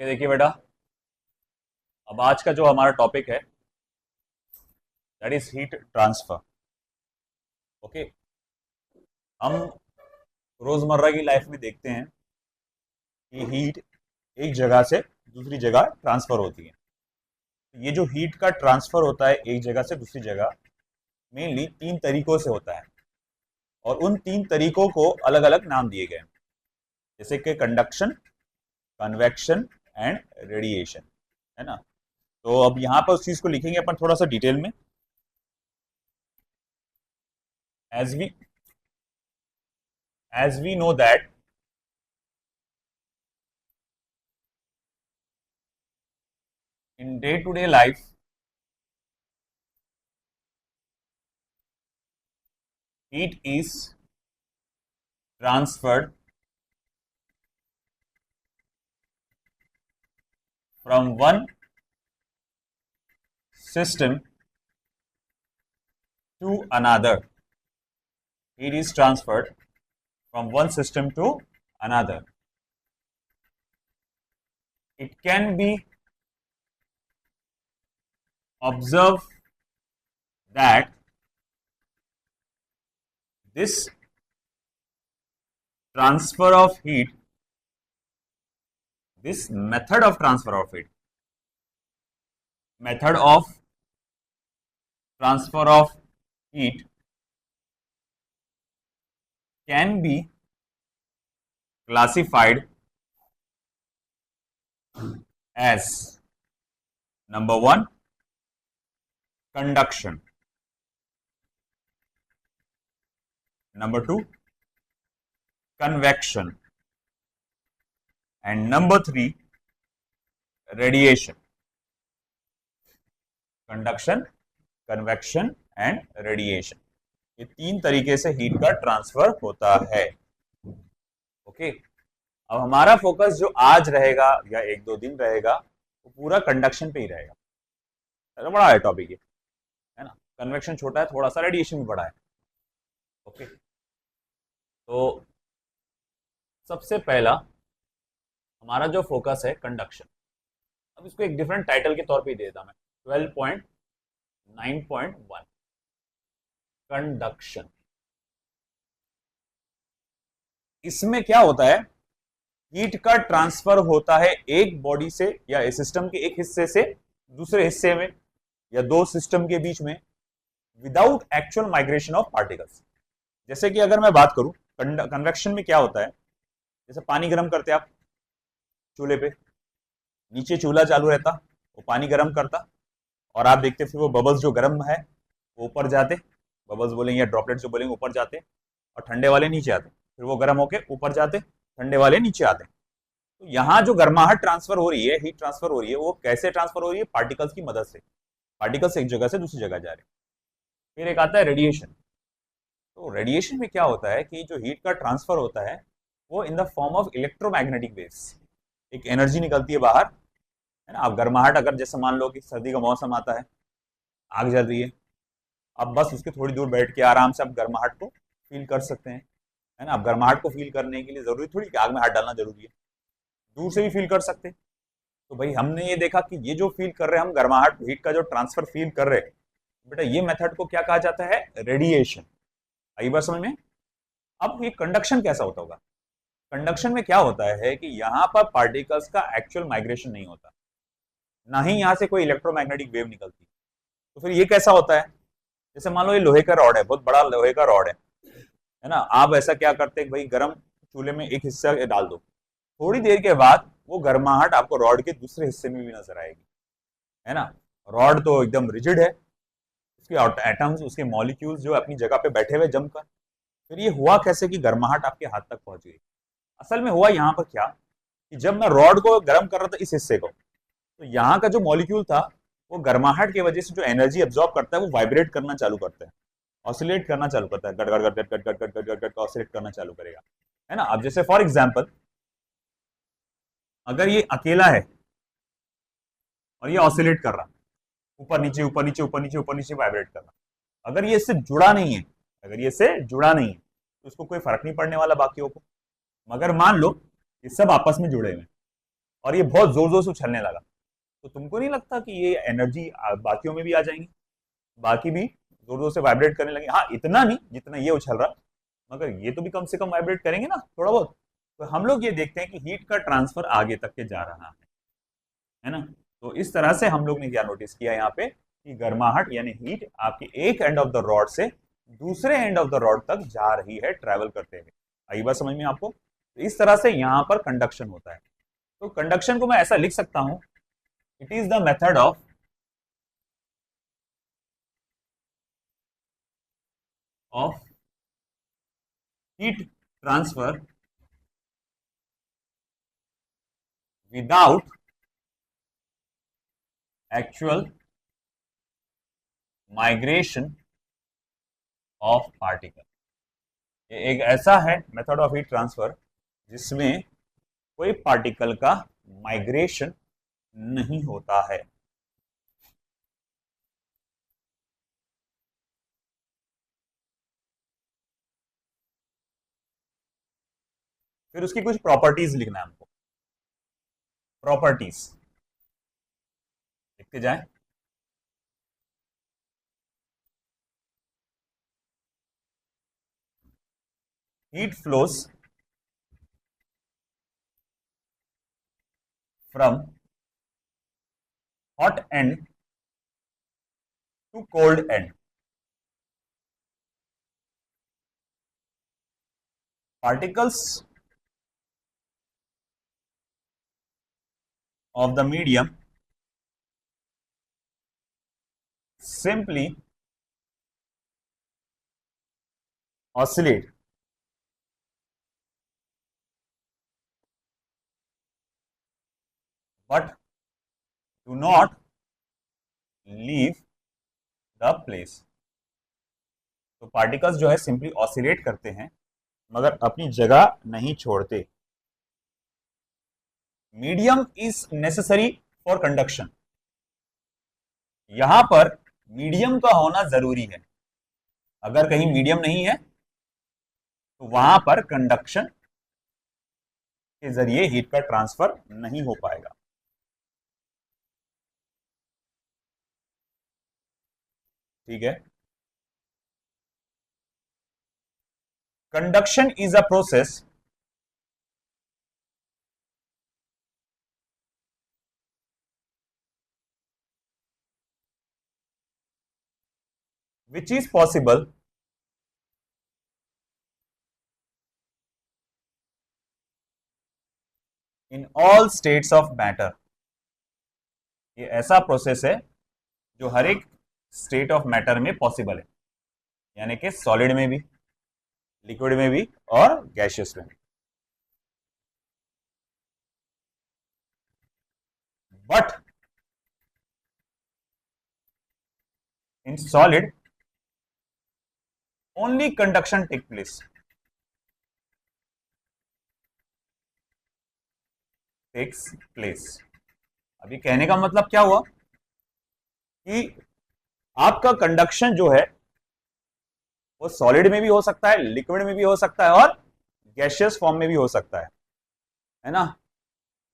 Okay, देखिए बेटा, अब आज का जो हमारा टॉपिक है that is heat transfer. Okay, हम रोजमर्रा की लाइफ में देखते हैं कि हीट एक जगह से दूसरी जगह ट्रांसफर होती है। ये जो हीट का ट्रांसफर होता है एक जगह से दूसरी जगह, मेनली तीन तरीकों से होता है और उन तीन तरीकों को अलग अलग नाम दिए गए हैं, जैसे कि कंडक्शन, कन्वेक्शन एंड रेडिएशन, है ना। तो अब यहाँ पर उस चीज को लिखेंगे अपन थोड़ा सा डिटेल में। As we know that in day to day life, heat is transferred from one system to another. Heat is transferred from one system to another. It can be observed that this transfer of heat, this method of transfer of heat, method of transfer of heat can be classified as number one, conduction, number two, convection, and number three, radiation. Conduction, convection and radiation, ये तीन तरीके से heat का transfer होता है। Okay, अब हमारा focus जो आज रहेगा या एक दो दिन रहेगा वो पूरा कंडक्शन पे ही रहेगा। तो बड़ा है टॉपिक ये, है ना। कन्वेक्शन छोटा है थोड़ा सा, रेडिएशन भी बड़ा है। ओके, तो सबसे पहला हमारा जो फोकस है कंडक्शन। अब इसको एक डिफरेंट टाइटल के तौर पे दे देता मैं, 12.9.1 कंडक्शन। इसमें क्या होता है, हीट का ट्रांसफर होता है एक बॉडी से या सिस्टम के एक हिस्से से दूसरे हिस्से में या दो सिस्टम के बीच में without actual migration of particles. जैसे कि अगर मैं बात करूं कन्वेक्शन में क्या होता है, जैसे पानी गर्म करते आप चूल्हे पे, नीचे चूल्हा चालू रहता, वो पानी गर्म करता और आप देखते फिर वो बबल्स जो गर्म है वो ऊपर जाते, बबल्स बोलेंगे या ड्रॉपलेट जो बोलेंगे ऊपर जाते और ठंडे वाले नीचे आते, फिर वो गर्म होके ऊपर जाते, ठंडे वाले नीचे आते। तो यहाँ जो गर्माहट ट्रांसफर हो रही है, हीट ट्रांसफर हो रही है, वो कैसे ट्रांसफर हो रही है, पार्टिकल्स की मदद से। पार्टिकल्स एक जगह से दूसरी जगह जा रहे हैं। फिर एक आता है रेडिएशन। तो रेडिएशन में क्या होता है कि जो हीट का ट्रांसफर होता है वो इन the form of electromagnetic waves, एक एनर्जी निकलती है बाहर, है ना। आप गर्माहट, अगर जैसे मान लो कि सर्दी का मौसम आता है, आग जल रही है, अब बस उसके थोड़ी दूर बैठ के आराम से आप गर्माहट को फील कर सकते हैं, है ना। आप गर्माहट को फील करने के लिए जरूरी थोड़ी कि आग में हाथ डालना जरूरी है, दूर से भी फील कर सकते हैं। तो भाई हमने ये देखा कि ये जो फील कर रहे हैं हम गर्माहट, हीट का जो ट्रांसफर फील कर रहे हैं, बेटा ये मेथड को क्या कहा जाता है, रेडिएशन। आई बात समझ में। अब ये कंडक्शन कैसा होता होगा, कंडक्शन में क्या होता है कि यहाँ पर पार्टिकल्स का एक्चुअल माइग्रेशन नहीं होता, ना ही यहाँ से कोई इलेक्ट्रोमैग्नेटिक वेव निकलती। तो फिर ये कैसा होता है, जैसे मान लो ये लोहे का रॉड है, बहुत बड़ा लोहे का रॉड है ना। आप ऐसा क्या करते हैं भाई, गर्म चूल्हे में एक हिस्सा डाल दो, थोड़ी देर के बाद वो गर्माहट आपको रॉड के दूसरे हिस्से में भी नजर आएगी, है ना। रॉड तो एकदम रिजिड है, उसके एटम्स, उसके मॉलिक्यूल्स जो अपनी जगह पे बैठे हुए जमकर। फिर ये हुआ कैसे कि गर्माहट आपके हाथ तक पहुंच गई। असल में हुआ यहाँ पर क्या कि जब मैं रॉड को गर्म कर रहा था इस हिस्से को, तो यहाँ का जो मॉलिक्यूल था वो गर्माहट की वजह से जो एनर्जी एब्जॉर्ब करता है वो वाइब्रेट करना चालू करता है, ऑसिलेट करना चालू करता है, गट गट गट गट गट गट गट गट ऑसिलेट करना चालू करेगा, है ना। अब जैसे फॉर एग्जांपल अगर ये अकेला है और ये ऑसिलेट कर रहा, ऊपर नीचे ऊपर नीचे ऊपर नीचे ऊपर नीचे वाइब्रेट कर रहा, अगर ये इससे जुड़ा नहीं है, अगर ये इससे जुड़ा नहीं है तो उसको कोई फर्क नहीं पड़ने वाला बाकियों को। मगर मान लो ये सब आपस में जुड़े हुए, और ये बहुत जोर जोर से उछलने लगा, तो तुमको नहीं लगता कि ये एनर्जी बाकियों में भी आ जाएंगी, बाकी भी जोर जोर से वाइब्रेट करने लगे? हाँ, इतना नहीं जितना ये उछल रहा, मगर ये तो भी कम से कम वाइब्रेट करेंगे ना थोड़ा बहुत। तो हम लोग ये देखते हैं कि हीट का ट्रांसफर आगे तक के जा रहा है ना। तो इस तरह से हम लोग ने क्या नोटिस किया यहाँ पे कि गर्माहट यानी हीट आपके एक एंड ऑफ द रॉड से दूसरे एंड ऑफ द रॉड तक जा रही है ट्रेवल करते हुए। आई बात समझ में आपको? तो इस तरह से यहाँ पर कंडक्शन होता है। तो कंडक्शन को मैं ऐसा लिख सकता हूं, it is the method of heat transfer without actual migration of particle. ये एक ऐसा है मेथड ऑफ हीट ट्रांसफर जिसमें कोई पार्टिकल का माइग्रेशन नहीं होता है। फिर उसकी कुछ प्रॉपर्टीज लिखना है हमको, प्रॉपर्टीज लिखते जाएं। Heat flows from hot end to cold end. Particles of the medium simply oscillate but do not leave the place। तो पार्टिकल्स जो है सिंपली ऑसिलेट करते हैं मगर अपनी जगह नहीं छोड़ते। Medium is necessary for conduction. यहां पर मीडियम का होना जरूरी है। अगर कहीं मीडियम नहीं है तो वहां पर कंडक्शन के जरिए हीट का ट्रांसफर नहीं हो पाएगा। ठीक है। Conduction is a process which is possible in all states of matter। ये ऐसा प्रोसेस है जो हर एक स्टेट ऑफ मैटर में पॉसिबल है, यानी कि सॉलिड में भी, लिक्विड में भी और गैसियस में भी। But in solid only conduction take place. Takes place. अभी कहने का मतलब क्या हुआ कि आपका कंडक्शन जो है वो सॉलिड में भी हो सकता है, लिक्विड में भी हो सकता है और गैसियस फॉर्म में भी हो सकता है ना।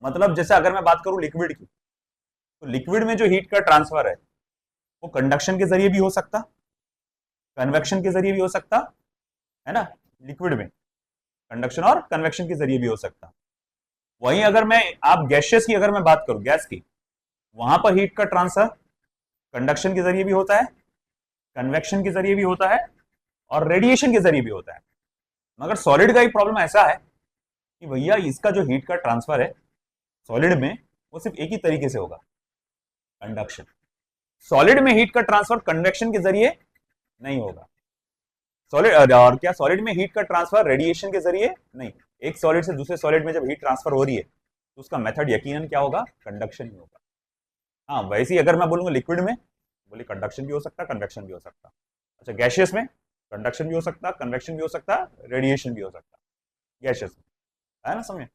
मतलब जैसे अगर मैं बात करूं लिक्विड की, तो लिक्विड में जो हीट का ट्रांसफर है वो कंडक्शन के जरिए भी हो सकता, कन्वेक्शन के जरिए भी हो सकता है ना। लिक्विड में कंडक्शन और कन्वेक्शन के जरिए भी हो सकता। वहीं अगर मैं आप गैसियस की अगर मैं बात करूं, गैस की, वहां पर हीट का ट्रांसफर कंडक्शन के जरिए भी होता है, कन्वेक्शन के जरिए भी होता है और रेडिएशन के जरिए भी होता है। मगर सॉलिड का एक प्रॉब्लम ऐसा है कि भैया इसका जो हीट का ट्रांसफर है सॉलिड में वो सिर्फ एक ही तरीके से होगा, कंडक्शन। सॉलिड में हीट का ट्रांसफर कन्वेक्शन के जरिए नहीं होगा। सॉलिड और क्या, सॉलिड में हीट का ट्रांसफर रेडिएशन के जरिए नहीं। एक सॉलिड से दूसरे सॉलिड में जब हीट ट्रांसफर हो रही है तो उसका मेथड यकीनन क्या होगा, कंडक्शन ही होगा। हाँ, वैसे ही अगर मैं बोलूंगा लिक्विड में, बोले कंडक्शन भी हो सकता, कन्वेक्शन भी हो सकता। अच्छा, गैसियस में कंडक्शन भी हो सकता, कन्वेक्शन भी हो सकता, रेडिएशन भी हो सकता गैसियस में, है ना, समझे?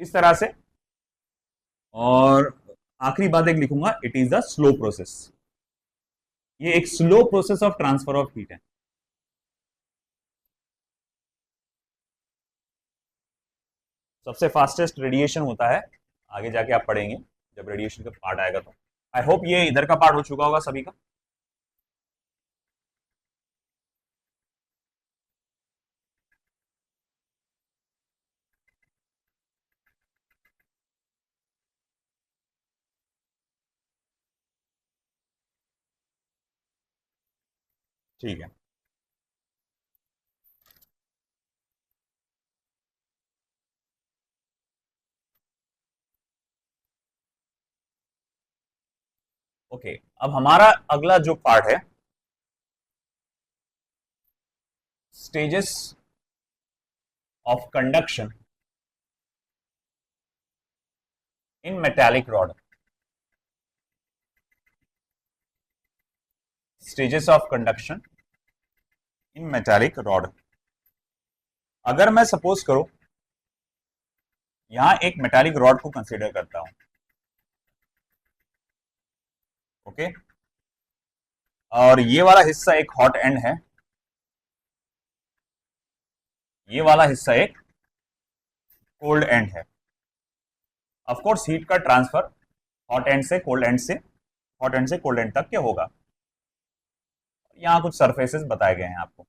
इस तरह से। और आखिरी बात एक लिखूंगा, it is the slow process. ये एक slow process of transfer of heat है। सबसे फास्टेस्ट रेडिएशन होता है आगे जाके आप पढ़ेंगे जब रेडिएशन का पार्ट आएगा तो। आई होप ये इधर का पार्ट हो चुका होगा सभी का। ठीक है। ओके, अब हमारा अगला जो पार्ट है, stages of conduction in metallic rod. Stages of conduction in metallic rod. अगर मैं सपोज करो यहां एक मेटालिक रॉड को कंसीडर करता हूं, ओके, और ये वाला हिस्सा एक हॉट एंड है, ये वाला हिस्सा एक कोल्ड एंड है। ऑफ कोर्स हीट का ट्रांसफर हॉट एंड से कोल्ड एंड से, हॉट एंड से कोल्ड एंड तक क्या होगा। यहां कुछ सरफेसेस बताए गए हैं आपको,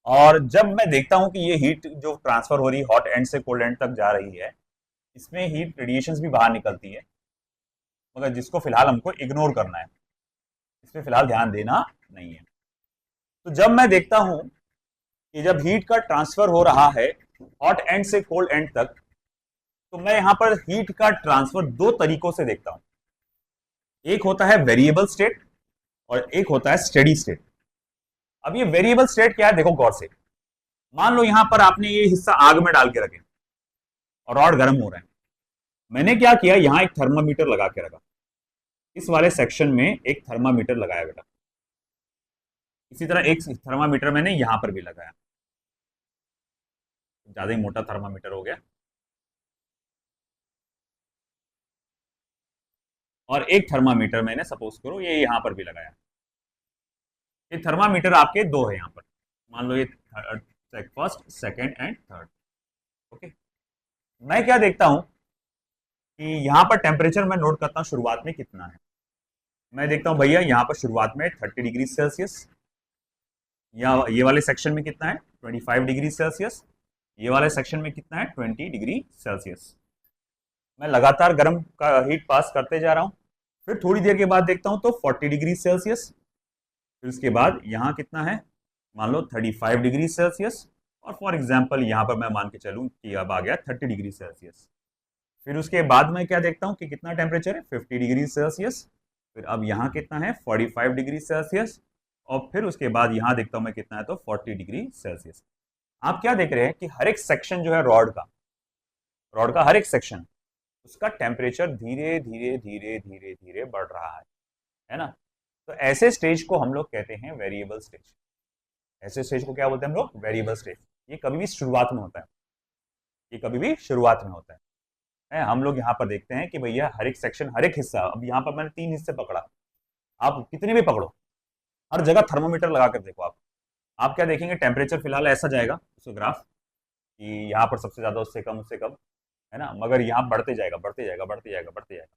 और जब मैं देखता हूं कि ये हीट जो ट्रांसफर हो रही है हॉट एंड से कोल्ड एंड तक जा रही है, इसमें हीट रेडिएशंस भी बाहर निकलती है, मगर जिसको फिलहाल हमको इग्नोर करना है, इस पर फिलहाल ध्यान देना नहीं है। तो जब मैं देखता हूं कि जब हीट का ट्रांसफर हो रहा है हॉट एंड से कोल्ड एंड तक, तो मैं यहां पर हीट का ट्रांसफर दो तरीकों से देखता हूं। एक होता है वेरिएबल स्टेट और एक होता है स्टेडी स्टेट। अब ये वेरिएबल स्टेट क्या है, देखो गौर से। मान लो यहां पर आपने ये हिस्सा आग में डाल के रखे और रॉड गर्म हो रहा है। मैंने क्या किया, यहां एक थर्मामीटर लगा के रखा, इस वाले सेक्शन में एक थर्मामीटर लगाया बेटा। इसी तरह एक थर्मामीटर मैंने यहां पर भी लगाया, ज्यादा ही मोटा थर्मामीटर हो गया। और एक थर्मामीटर मैंने सपोज करो ये यहां पर भी लगाया। ये थर्मामीटर आपके दो है यहां पर, मान लो ये first second and third, okay. मैं क्या देखता हूं कि यहां पर टेम्परेचर मैं नोट करता हूं शुरुआत में कितना है। मैं देखता हूं भैया यहां पर शुरुआत में 30 डिग्री सेल्सियस, या ये वाले सेक्शन में कितना है 25 डिग्री सेल्सियस, ये वाले सेक्शन में कितना है 20 डिग्री सेल्सियस। मैं लगातार गर्म का हीट पास करते जा रहा हूं। फिर थोड़ी देर के बाद देखता हूं तो 40 डिग्री सेल्सियस, फिर उसके बाद यहाँ कितना है, मान लो 35 डिग्री सेल्सियस, और फॉर एग्जांपल यहाँ पर मैं मान के चलूँ कि अब आ गया 30 डिग्री सेल्सियस। फिर उसके बाद मैं क्या देखता हूँ कि कितना टेम्परेचर है 50 डिग्री सेल्सियस, फिर अब यहाँ कितना है 45 डिग्री सेल्सियस, और फिर उसके बाद यहाँ देखता हूँ मैं कितना है तो 40 डिग्री सेल्सियस। आप क्या देख रहे हैं कि हर एक सेक्शन जो है रॉड का हर एक सेक्शन, उसका टेम्परेचर धीरे धीरे धीरे धीरे धीरे बढ़ रहा है ना। तो ऐसे स्टेज को हम लोग कहते हैं वेरिएबल स्टेज। ऐसे स्टेज को क्या बोलते हैं हम लोग, वेरिएबल स्टेज। ये कभी भी शुरुआत में होता है, ये कभी भी शुरुआत में होता है। हम लोग यहाँ पर देखते हैं कि भैया हर एक सेक्शन, हर एक हिस्सा, अब यहाँ पर मैंने 3 हिस्से पकड़ा, आप कितने भी पकड़ो, हर जगह थर्मोमीटर लगा कर देखो आप क्या देखेंगे, टेम्परेचर फिलहाल ऐसा जाएगा उसका ग्राफ कि यहाँ पर सबसे ज्यादा, उससे कम, है ना, मगर यहाँ बढ़ते जाएगा बढ़ते जाएगा बढ़ते जाएगा बढ़ते जाएगा।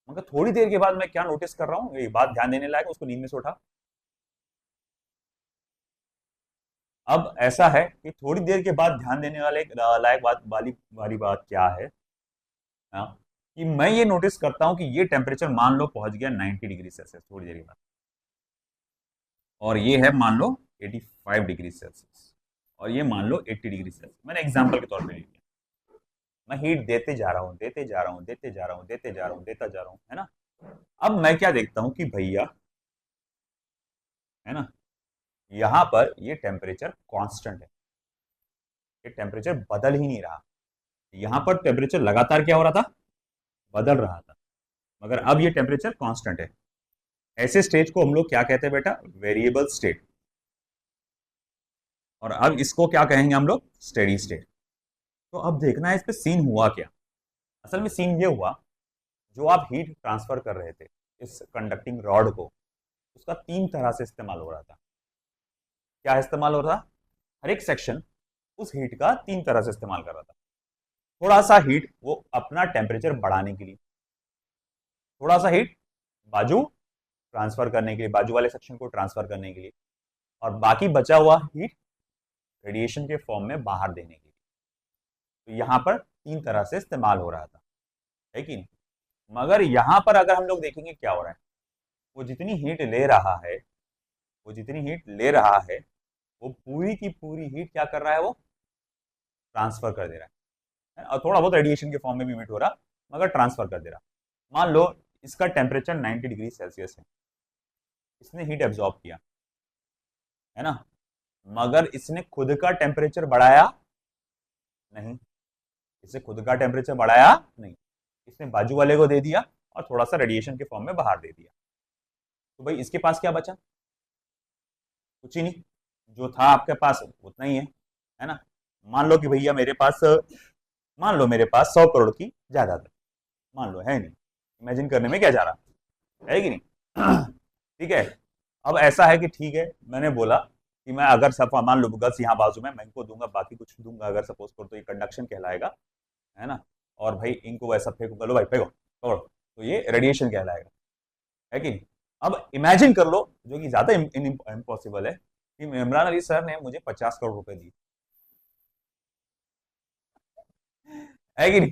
मगर थोड़ी देर के बाद मैं क्या नोटिस कर रहा हूँ, ये बात ध्यान देने लायक, उसको नींद में से उठा। अब ऐसा है कि थोड़ी देर के बाद ध्यान देने वाले लायक बात वाली वाली बात क्या है, हाँ, कि मैं ये नोटिस करता हूं कि ये टेम्परेचर मान लो पहुंच गया 90 डिग्री सेल्सियस थोड़ी देर के बाद, और ये है मान लो 85 डिग्री सेल्सियस, और ये मान लो 80 डिग्री सेल्सियस। मैंने एग्जाम्पल के तौर पर ले लिया। मैं हीट देते जा रहा हूँ, देते जा रहा हूँ, देते जा रहा हूँ, देते जा रहा हूँ, देता जा रहा हूँ, है ना। अब मैं क्या देखता हूं कि भैया, है ना, यहां पर ये टेम्परेचर कांस्टेंट है, ये टेम्परेचर बदल ही नहीं रहा। यहां पर टेम्परेचर लगातार क्या हो रहा था, बदल रहा था, मगर अब ये टेम्परेचर कांस्टेंट है। ऐसे स्टेज को हम लोग क्या कहते हैं बेटा, वेरिएबल स्टेट। और अब इसको क्या कहेंगे हम लोग, स्टेडी स्टेट। तो अब देखना है इस पे सीन हुआ क्या। असल में सीन ये हुआ, जो आप हीट ट्रांसफर कर रहे थे इस कंडक्टिंग रॉड को, उसका 3 तरह से इस्तेमाल हो रहा था। क्या इस्तेमाल हो रहा था, हर एक सेक्शन उस हीट का 3 तरह से इस्तेमाल कर रहा था। थोड़ा सा हीट वो अपना टेम्परेचर बढ़ाने के लिए, थोड़ा सा हीट बाजू ट्रांसफर करने के लिए, बाजू वाले सेक्शन को ट्रांसफर करने के लिए, और बाकी बचा हुआ हीट रेडिएशन के फॉर्म में बाहर देने के लिए। तो यहां पर तीन तरह से इस्तेमाल हो रहा था, है कि नहीं? मगर यहां पर अगर हम लोग देखेंगे क्या हो रहा है, वो जितनी हीट ले रहा है, वो जितनी हीट ले रहा है, वो पूरी की पूरी हीट क्या कर रहा है, वो ट्रांसफर कर दे रहा है। और थोड़ा बहुत रेडिएशन के फॉर्म में भी इमिट हो रहा, मगर ट्रांसफर कर दे रहा। मान लो इसका टेम्परेचर 90 डिग्री सेल्सियस है, इसने हीट एब्जॉर्ब किया, है ना, मगर इसने खुद का टेम्परेचर बढ़ाया नहीं, इसने खुद का टेम्परेचर बढ़ाया नहीं, इसने बाजू वाले को दे दिया और थोड़ा सा रेडिएशन के फॉर्म में बाहर दे दिया। तो भाई इसके पास क्या बचा? कुछ ही नहीं, जो था आपके पास उतना ही है ना। मान लो कि भैया मेरे पास, मान लो मेरे पास 100 करोड़ की जायदाद है, मान लो, है नहीं, इमेजिन करने में क्या जा रहा है कि नहीं? ठीक है। अब ऐसा है कि ठीक है, मैंने बोला कि मैं अगर सब मान लो गज यहाँ बाजू में मैं इनको दूंगा, बाकी कुछ दूंगा, अगर सपोज करो तो ये कंडक्शन कहलाएगा, है ना। और भाई इनको वैसा फेंको, लो भाई फेंको छोड़ो, तो ये रेडिएशन कहलाएगा, है कि नहीं? अब इमेजिन कर लो, जो कि ज्यादा इम्पॉसिबल है, कि इमरान अली सर ने मुझे 50 करोड़ रुपए दिए, है कि नहीं?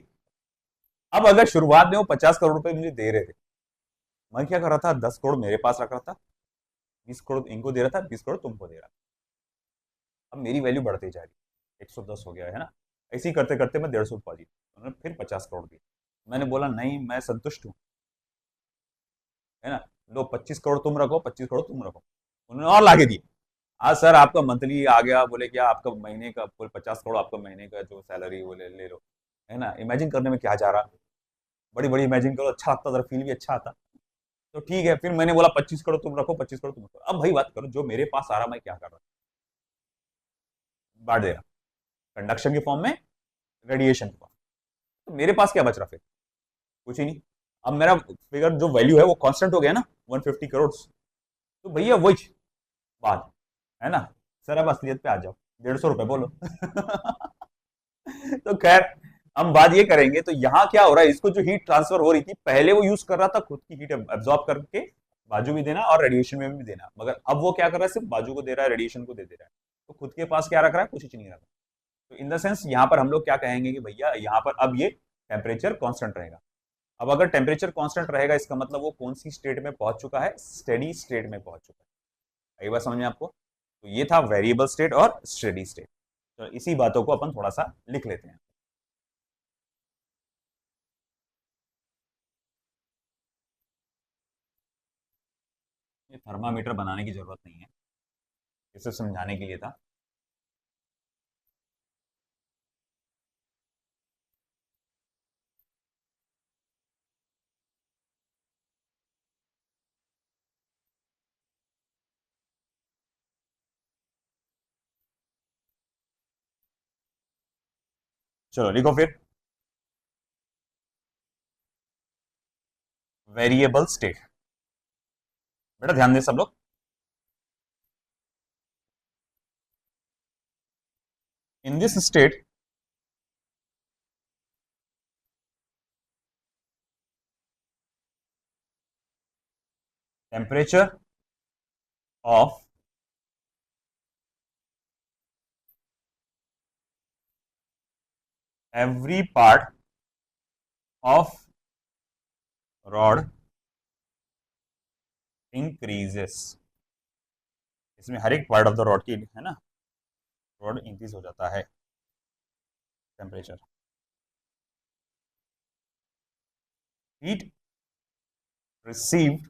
अब अगर शुरुआत में वो 50 करोड़ रुपए मुझे दे रहे थे, मैं क्या कर रहा था, 10 करोड़ मेरे पास रख रहा था, 20 करोड़ इनको दे रहा था, 20 करोड़ तुमको दे रहा था। अब मेरी वैल्यू बढ़ती जा रही, 110 हो गया, है ना। ऐसे ही करते करते मैं 150 पहुंची, उन्होंने फिर 50 करोड़ दिए। मैंने बोला नहीं, मैं संतुष्ट हूँ, है ना, लो 25 करोड़ तुम रखो, 25 करोड़ तुम रखो। उन्होंने और लाके दिए। आज सर आपका मंथली आ गया, बोले क्या आपका महीने का 50 करोड़ आपका महीने का जो सैलरी वो ले लो, है ना। इमेजिन करने में क्या जा रहा, बड़ी बड़ी इमेजिन करो, अच्छा लगता था, फील भी अच्छा आता। तो ठीक है, फिर मैंने बोला 25 करोड़ तुम रखो, 25 करोड़ तुम रखो। अब भाई बात करो, जो मेरे पास आ रहा मैं क्या कर रहा, बांट दे रहा, कंडक्शन के फॉर्म में, रेडिएशन के फॉर्म। तो मेरे पास क्या बच रहा फिर? कुछ ही नहीं। अब मेरा फिगर जो वैल्यू है वो कांस्टेंट हो गया ना, 150 करोड़। तो भैया वही बात है ना। सर अब असलियत पे आ जाओ, 150 रुपए बोलो। तो खैर, हम बात ये करेंगे, तो यहाँ क्या हो रहा है, इसको जो हीट ट्रांसफर हो रही थी, पहले वो यूज कर रहा था खुद की हीट एब्जॉर्ब करके, बाजू भी देना और रेडिएशन में भी देना, मगर अब वो क्या कर रहा है, सिर्फ बाजू को दे रहा है, रेडिएशन को दे रहा है। तो खुद के पास क्या रख रहा है, कुछ नहीं रख रहा। तो इन द सेंस यहाँ पर हम लोग क्या कहेंगे कि भैया यहाँ पर अब ये टेम्परेचर कांस्टेंट रहेगा। अब अगर टेम्परेचर कांस्टेंट रहेगा, इसका मतलब वो कौन सी स्टेट में पहुंच चुका है, स्टेडी स्टेट में पहुंच चुका है। आई बात समझ में आपको? तो ये था वेरिएबल स्टेट और स्टेडी स्टेट। तो इसी बातों को अपन थोड़ा सा लिख लेते हैं। ये थर्मामीटर बनाने की जरूरत नहीं है, ये सिर्फ समझाने के लिए था। चलो लिखो फिर, वेरिएबल स्टेट। बेटा ध्यान दे सब लोग। In this state, temperature of every part of rod increases। इसमें हर एक पार्ट ऑफ द रॉड की, है ना, रॉड इंक्रीज हो जाता है temperature. Heat received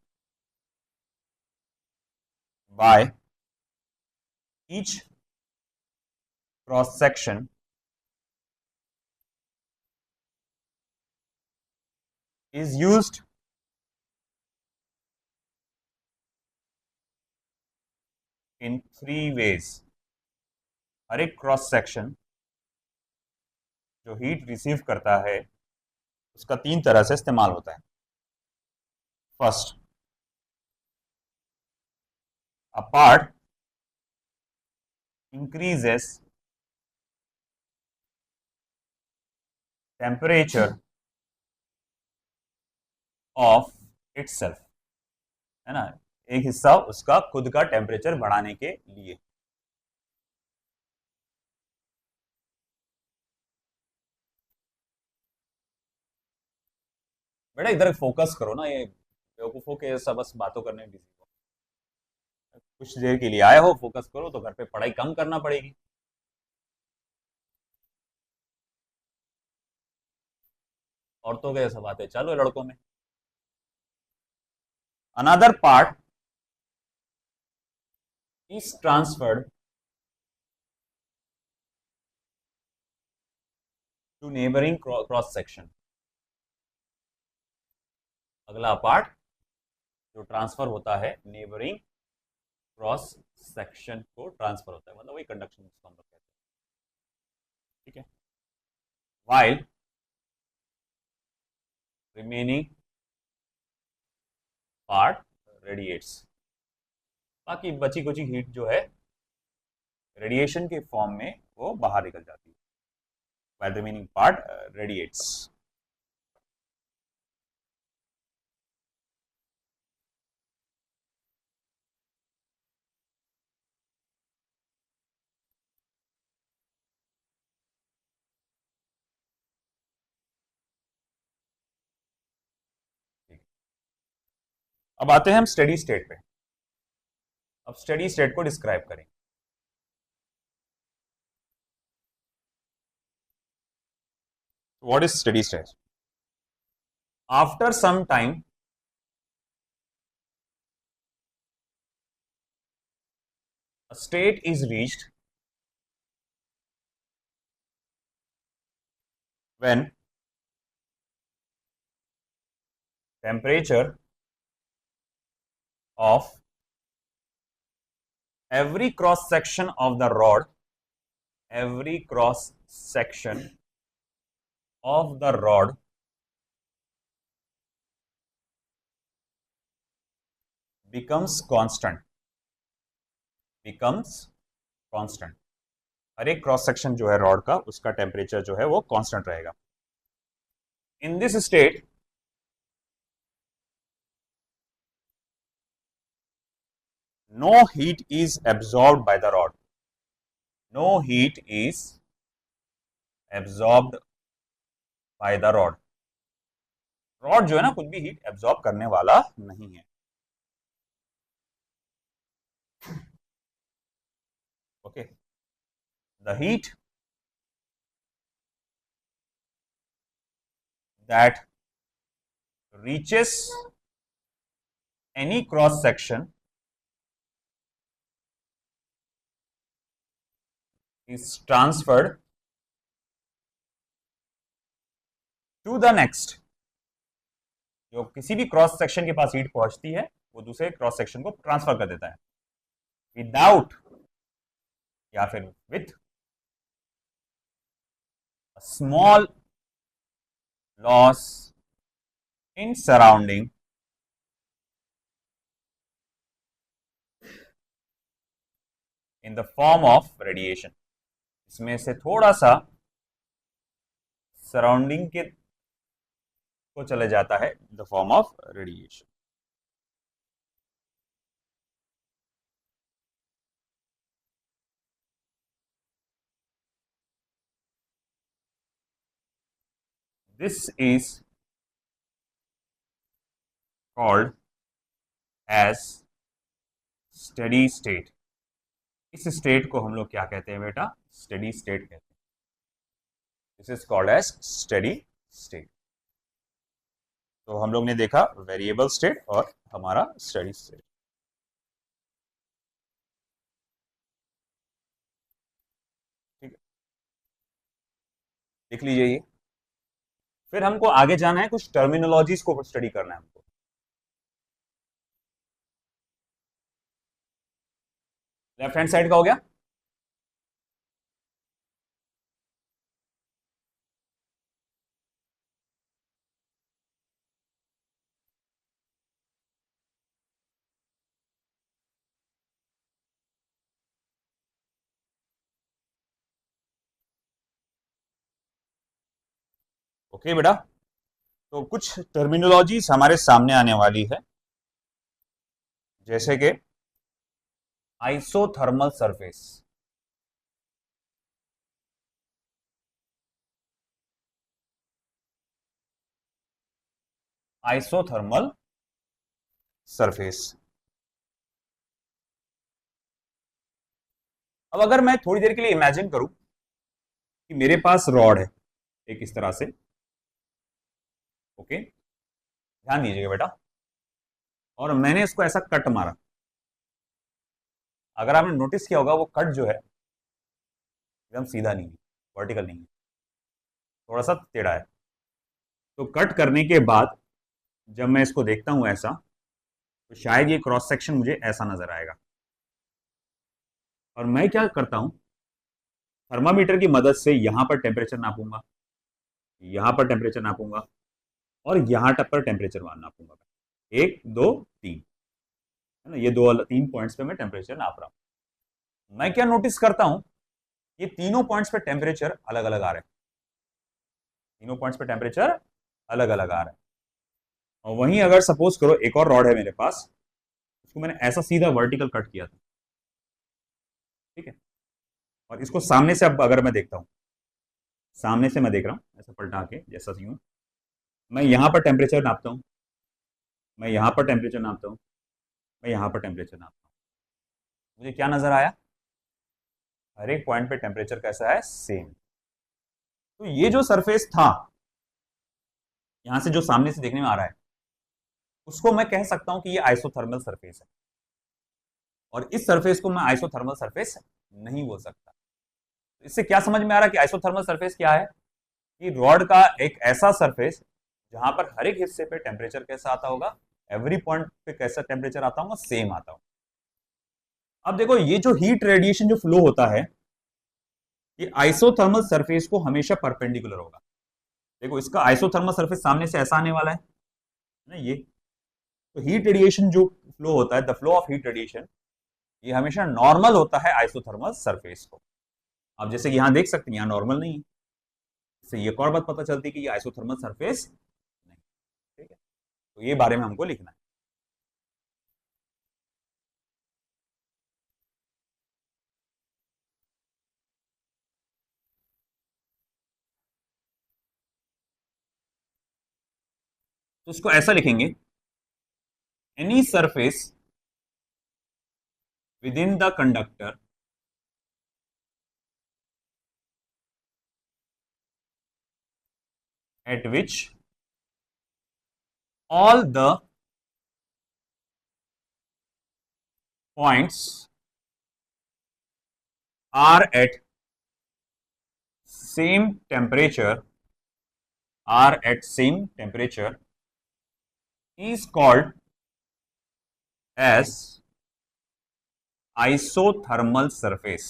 by each cross section is used in three ways। हर एक क्रॉस सेक्शन जो हीट रिसीव करता है, उसका तीन तरह से इस्तेमाल होता है। First, a part increases temperature of itself, है ना, एक हिस्सा उसका खुद का टेम्परेचर बढ़ाने के लिए। बेटा इधर फोकस करो ना, ये बेवकूफों के सब बस बातों करने में बिजी हो। कुछ देर के लिए आए हो, फोकस करो, तो घर पे पढ़ाई कम करना पड़ेगी। औरतों के सब बातें चालू है लड़कों में। Another part is transferred to neighbouring cross section. अगला पार्ट जो ट्रांसफर होता है नेबरिंग क्रॉस सेक्शन को ट्रांसफर होता है, मतलब वही कंडक्शन जिसको हम लोग कहते हैं। ठीक है, वाइल रिमेनिंग पार्ट रेडिएट्स, बाकी बची कुची हीट जो है रेडिएशन के फॉर्म में वो बाहर निकल जाती है, वाइल रिमेनिंग पार्ट रेडिएट्स। अब आते हैं हम स्टेडी स्टेट पे। अब स्टेडी स्टेट को डिस्क्राइब करें। What is steady state? After some time a state is reached when temperature of every cross section of the rod, every cross section of the rod becomes constant, becomes constant। हर एक cross section जो है rod का, उसका temperature जो है वो constant रहेगा। In this state no heat is absorbed by the rod, no heat is absorbed by the rod। Rod जो है ना, कुछ भी हीट एब्जॉर्ब करने वाला नहीं है। Okay, the heat that reaches any cross section is transferred to the next। जो किसी भी क्रॉस सेक्शन के पास हीट पहुंचती है वो दूसरे क्रॉस सेक्शन को ट्रांसफर कर देता है, विदाउट या फिर with small loss in surrounding in the form of radiation. इसमें से थोड़ा सा सराउंडिंग के को चले जाता है in the form of radiation. This is called as steady state. इस स्टेट को हम लोग क्या कहते हैं बेटा? स्टेडी स्टेट कहते हैं। This is called as steady state. तो हम लोग ने देखा वेरिएबल स्टेट और हमारा स्टेडी स्टेट। ठीक है, लिख लीजिए ये। फिर हमको आगे जाना है, कुछ टर्मिनोलॉजीज को स्टडी करना है हमको। लेफ्ट हैंड साइड का हो गया। ओके बेटा, तो कुछ टर्मिनोलॉजीज हमारे सामने आने वाली है, जैसे कि आइसोथर्मल सरफेस। Isothermal surface. अब अगर मैं थोड़ी देर के लिए इमेजिन करूं कि मेरे पास रॉड है एक इस तरह से, ओके, ध्यान दीजिएगा बेटा, और मैंने इसको ऐसा कट मारा। अगर आपने नोटिस किया होगा वो कट जो है एकदम सीधा नहीं है, वर्टिकल नहीं है, थोड़ा सा टेढ़ा है। तो कट करने के बाद जब मैं इसको देखता हूं ऐसा, तो शायद ये क्रॉस सेक्शन मुझे ऐसा नजर आएगा। और मैं क्या करता हूं, थर्मामीटर की मदद से यहां पर टेम्परेचर नापूंगा, यहां पर टेम्परेचर नापूंगा, और यहां तक पर टेम्परेचर नापूंगा। 1 2 3, है ना, ये दो तीन पॉइंट्स पे मैं टेम्परेचर नाप रहा हूं। मैं क्या नोटिस करता हूं, ये तीनों पॉइंट्स पे टेम्परेचर अलग अलग आ रहे हैं, तीनों पॉइंट्स पे टेम्परेचर अलग अलग आ रहे हैं। और वहीं अगर सपोज करो एक और रॉड है मेरे पास, उसको मैंने ऐसा सीधा वर्टिकल कट किया था, ठीक है, और इसको सामने से अब अगर मैं देखता हूं, सामने से मैं देख रहा हूं ऐसा पलटा के, जैसा यूं मैं यहां पर टेम्परेचर नापता हूं, मैं यहां पर टेम्परेचर नापता हूं, मैं यहां पर टेम्परेचर नापता हूं, मुझे क्या नजर आया, हर एक पॉइंट पे टेम्परेचर कैसा है, सेम। तो ये जो सरफेस था, यहां से जो सामने से देखने में आ रहा है, उसको मैं कह सकता हूं कि ये आइसोथर्मल सरफेस है। और इस सरफेस को मैं आइसोथर्मल सरफेस नहीं बोल सकता। तो इससे क्या समझ में आ रहा है कि आइसोथर्मल सरफेस क्या है, कि रॉड का एक ऐसा सरफेस जहां पर हर एक हिस्से पे टेम्परेचर कैसा आता होगा, एवरी पॉइंट पे कैसा टेम्परेचर आता होगा, सेम आता होगा। अब देखो ये जो हीट रेडिएशन जो फ्लो होता है, ये आइसोथर्मल सरफेस को हमेशा परपेंडिकुलर होगा। देखो इसका आइसोथर्मल सरफेस सामने से ऐसा आने वाला है ना, ये। तो हीट रेडिएशन जो फ्लो होता है, the flow of heat radiation, ये हमेशा नॉर्मल होता है आइसोथर्मल सरफेस को। अब जैसे कि यहां देख सकते हैं, यहां नॉर्मल नहीं है, इससे ये एक और बात पता चलती है कि ये आइसोथर्मल सरफेस नहीं, ठीक है। तो ये बारे में हमको लिखना है। तो इसको ऐसा लिखेंगे, any surface within the conductor at which all the points are at same temperature, are at same temperature, is called as isothermal surface,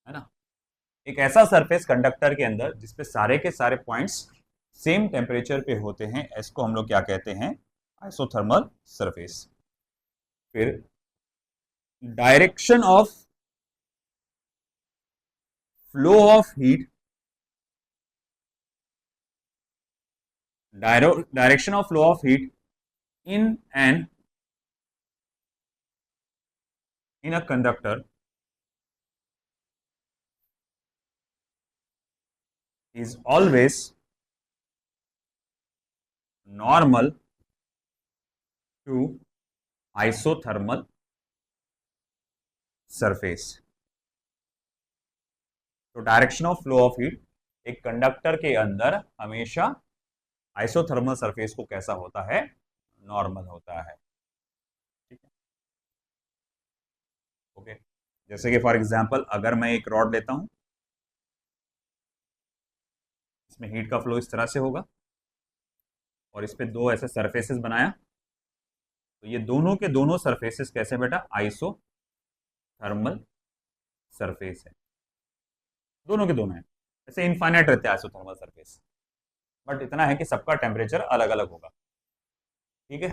है ना। एक ऐसा सरफेस कंडक्टर के अंदर जिसपे सारे के सारे पॉइंट्स सेम टेम्परेचर पे होते हैं, इसको हम लोग क्या कहते हैं, आइसोथर्मल सरफेस। फिर direction of flow of heat, direction of flow of heat in an in a conductor is always normal to isothermal surface। तो direction of flow of heat एक कंडक्टर के अंदर हमेशा आइसोथर्मल सरफेस को कैसा होता है, नॉर्मल होता है, ठीक है, ओके। जैसे कि फॉर एग्जांपल अगर मैं एक रॉड लेता हूं, इसमें हीट का फ्लो इस तरह से होगा, और इस पे दो ऐसे सरफेसेस बनाया, तो ये दोनों के दोनों सरफेसेस कैसे बेटा, आइसोथर्मल सरफेस है, दोनों के दोनों है। ऐसे इनफाइनाइट रहते हैं आइसोथर्मल सरफेस, बट इतना है कि सबका टेम्परेचर अलग अलग होगा, ठीक है।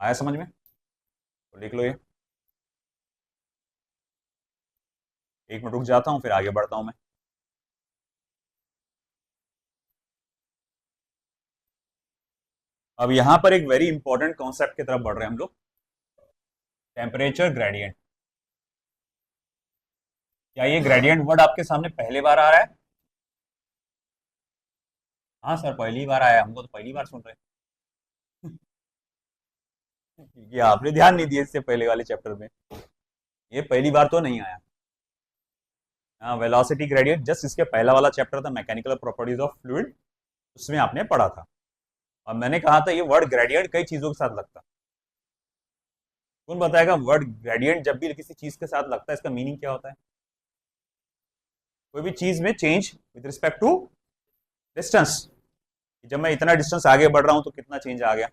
आया समझ में, तो लिख लो ये। एक मिनट रुक जाता हूं, फिर आगे बढ़ता हूं मैं। अब यहां पर एक वेरी इंपॉर्टेंट कॉन्सेप्ट की तरफ बढ़ रहे हैं हम लोग, टेम्परेचर ग्रेडियंट। क्या ये ग्रेडियंट वर्ड आपके सामने पहली बार आ रहा है? हाँ सर, पहली बार आया, हमको तो पहली बार सुन रहे हैं। क्योंकि आपने ध्यान नहीं दिया इससे पहले वाले चैप्टर में, ये पहली बार तो नहीं आया। हाँ, वेलोसिटी ग्रेडियंट जस्ट इसके पहला वाला चैप्टर था, मैकेनिकल प्रॉपर्टीज ऑफ फ्लूइड, उसमें आपने पढ़ा था। और मैंने कहा था ये वर्ड ग्रेडियंट कई चीजों के साथ लगता है। कौन बताएगा वर्ड ग्रेडियंट जब भी किसी चीज के साथ लगता है इसका मीनिंग क्या होता है? कोई भी चीज में change with respect to distance. जब मैं इतना डिस्टेंस आगे बढ़ रहा हूं तो कितना चेंज आ गया,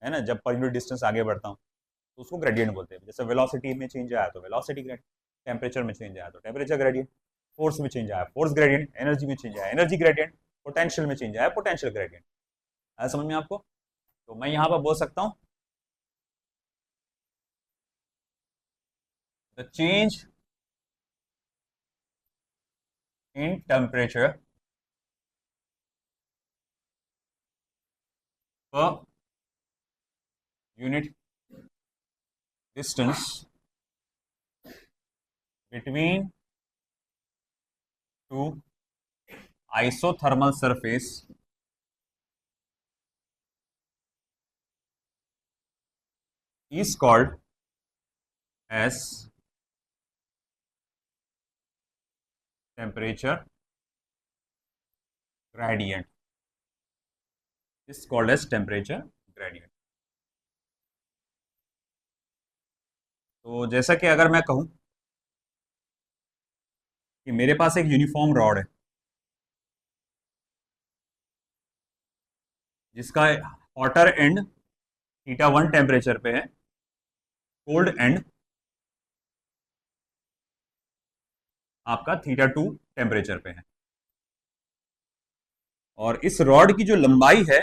है ना? जब पर यूनिट डिस्टेंस आगे बढ़ता हूं तो उसको ग्रेडियंट बोलते हैं। जैसे वेलोसिटी में चेंज आया तो वेलोसिटी ग्रेडियंट, टेम्परेचर में चेंज आया तो टेम्परेचर ग्रेडियंट, फोर्स में चेंज आया फोर्स ग्रेडियंट, एनर्जी में चेंज आया एनर्जी ग्रेडियंट, पोटेंशियल में चेंज आया पोटेंशियल ग्रेडियंट। आया समझ में आपको? तो मैं यहां पर बोल सकता हूं the change in temperature per unit distance between two isothermal surface is called as temperature gradient, is called as temperature gradient। तो जैसा कि अगर मैं कहूं कि मेरे पास एक यूनिफॉर्म रॉड है जिसका हॉटर एंड θ1 टेम्परेचर पे है, कोल्ड एंड आपका θ2 टेम्परेचर पे है, और इस रॉड की जो लंबाई है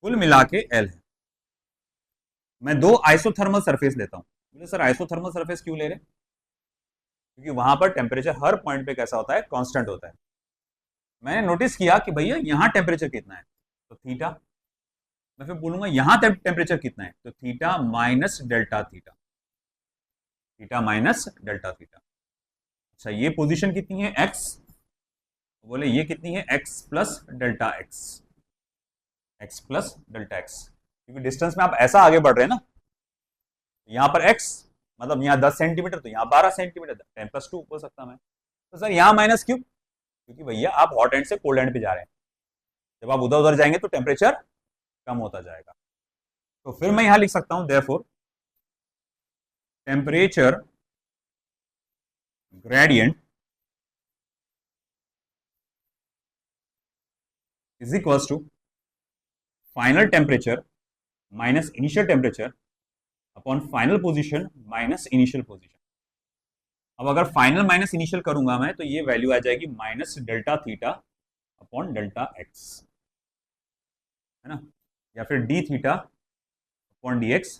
कुल मिला के L है। मैं दो आइसोथर्मल सरफेस लेता हूं। बोले सर आइसोथर्मल सरफेस क्यों ले रहे? क्योंकि वहां पर टेम्परेचर हर पॉइंट पे कैसा होता है, कांस्टेंट होता है। मैंने नोटिस किया कि भैया यहां टेम्परेचर कितना है, तो थीटा। मैं फिर बोलूंगा यहां टेम्परेचर कितना है, तो theta minus delta theta, theta minus delta theta. अच्छा ये पोजीशन कितनी है, एक्स। बोले ये कितनी है, x plus delta x, x plus delta x. क्योंकि डिस्टेंस में आप ऐसा आगे बढ़ रहे हैं ना, यहां पर एक्स मतलब यहाँ 10 सेंटीमीटर तो यहाँ 12 सेंटीमीटर, 10+2 हो सकता मैं। तो सर यहाँ माइनस क्यों? क्योंकि भैया आप हॉट एंड से कोल्ड एंड पे जा रहे हैं, जब आप उधर उधर जाएंगे तो टेम्परेचर कम होता जाएगा। तो फिर मैं यहां लिख सकता हूं therefore temperature gradient is equals to final temperature minus initial temperature upon final position minus initial position. अब अगर फाइनल माइनस इनिशियल करूंगा मैं तो ये वैल्यू आ जाएगी minus delta theta upon delta x, है ना? या फिर D theta upon d x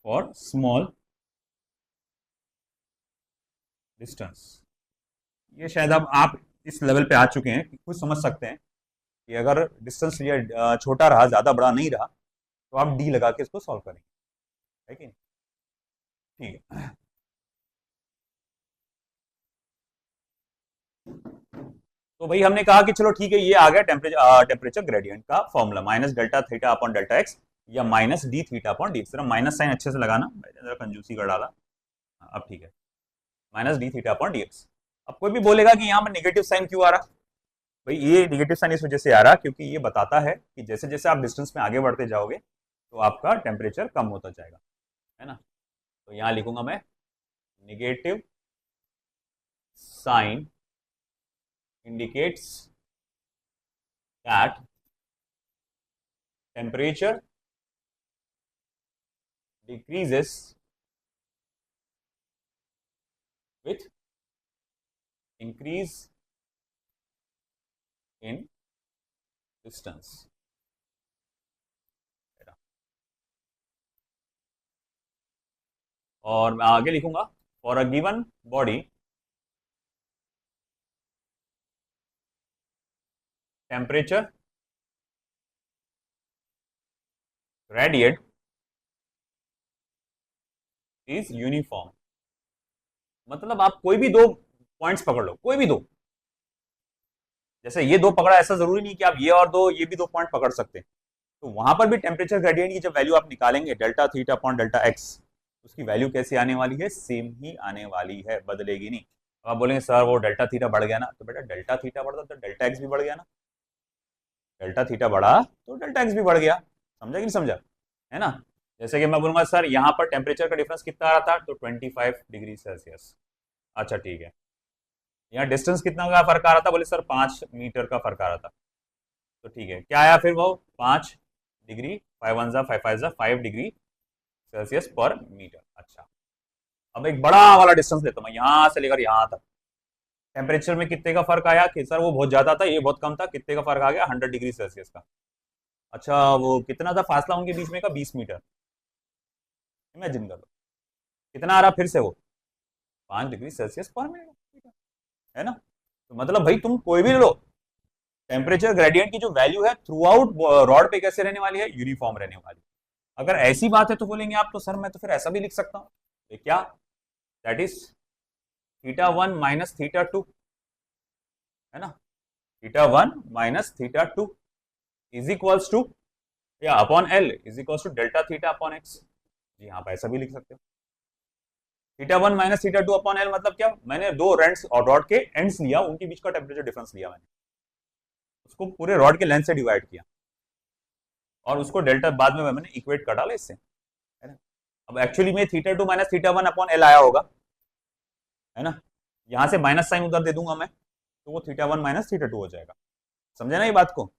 for small distance. ये शायद अब आप इस लेवल पे आ चुके हैं कि खुद समझ सकते हैं कि अगर डिस्टेंस ये छोटा रहा, ज़्यादा बड़ा नहीं रहा, तो आप डी लगा के इसको सॉल्व करेंगे, है कि नहीं? ठीक है। तो भाई हमने कहा कि चलो ठीक है, ये आ गया टेम्परेचर ग्रेडियंट का formula, minus delta theta upon delta x या minus d theta upon d x. Minus sign अच्छे से लगाना, जरा कंजूसी कर डाला। अब ठीक है, minus d theta upon d x. अब कोई भी बोलेगा कि यहाँ पर नेगेटिव साइन क्यों आ रहा? भाई ये नेगेटिव साइन इस वजह से आ रहा क्योंकि ये बताता है कि जैसे जैसे आप डिस्टेंस में आगे बढ़ते जाओगे तो आपका टेम्परेचर कम होता जाएगा, है ना? तो यहाँ लिखूंगा मैं negative sign indicates that temperature decreases with increase in distance। और मैं आगे लिखूंगा for a given body temperature gradient is uniform. मतलब आप कोई भी दो पॉइंट्स पकड़ लो, कोई भी दो, जैसे ये दो पकड़ा, ऐसा जरूरी नहीं कि आप ये और दो, ये भी दो पॉइंट पकड़ सकते हैं। तो वहां पर भी टेम्परेचर ग्रेडियंट की जब वैल्यू आप निकालेंगे delta theta upon delta x, उसकी वैल्यू कैसी आने वाली है, सेम ही आने वाली है, बदलेगी नहीं। तो आप बोलेंगे सर वो डेल्टा थीटा बढ़ गया ना, तो बेटा डेल्टा थीटा बढ़ता तो डेल्टा एक्स भी बढ़ गया ना, डेल्टा थीटा बढ़ा तो डेल्टा एक्स भी बढ़ गया। समझा कि नहीं समझा, है ना। जैसे कि मैं बोलूंगा सर यहाँ पर टेम्परेचर का डिफरेंस कितना आ रहा था, तो 25 डिग्री सेल्सियस। अच्छा ठीक है, यहाँ डिस्टेंस कितना का फर्क आ रहा था, बोले सर 5 मीटर का फर्क आ रहा था। तो ठीक है, क्या आया फिर वो 5 डिग्री, 5 डिग्री सेल्सियस पर मीटर। अच्छा, अब एक बड़ा वाला डिस्टेंस लेता हूँ मैं, यहां से लेकर यहां तक, टेम्परेचर में कितने का फर्क आया कि सर वो बहुत ज्यादा था, ये बहुत कम था, कितने का फर्क आ गया, 100 डिग्री सेल्सियस का। अच्छा वो कितना था फासला उनके बीच में का, 20 मीटर। इमेजिन कर लो कितना आ रहा फिर से वो, 5 डिग्री सेल्सियस पर मीटर, है ना। तो मतलब भाई तुम कोई भी लो, टेम्परेचर ग्रेडियंट की जो वैल्यू है थ्रू आउट रॉड पे कैसे रहने वाली है, यूनिफॉर्म रहने वाली। अगर ऐसी बात है तो बोलेंगे आप, तो सर मैं तो फिर ऐसा भी लिख सकता हूँ, क्या, दैट इज θ1 माइनस θ2, है ना, θ1 माइनस θ2 इज इक्वल्स टू, या upon L is equals to delta theta upon x. जी हाँ, आप ऐसा भी लिख सकते हो। θ1 माइनस θ2 अपॉन एल मतलब क्या, मैंने दो रेंड्स और रॉड के एंड्स लिया, उनके बीच का टेम्परेचर डिफरेंस लिया मैंने, उसको पूरे रॉड के लेंथ से डिवाइड किया, और उसको डेल्टा बाद में मैंने इक्वेट कर डाला इससे, है ना। अब एक्चुअली में θ2 माइनस θ1 अपॉन एल आया होगा, है ना, यहां से माइनस साइन उधर दे दूंगा मैं, तो वो θ1 माइनस θ2 हो जाएगा। समझे ना ये बात को।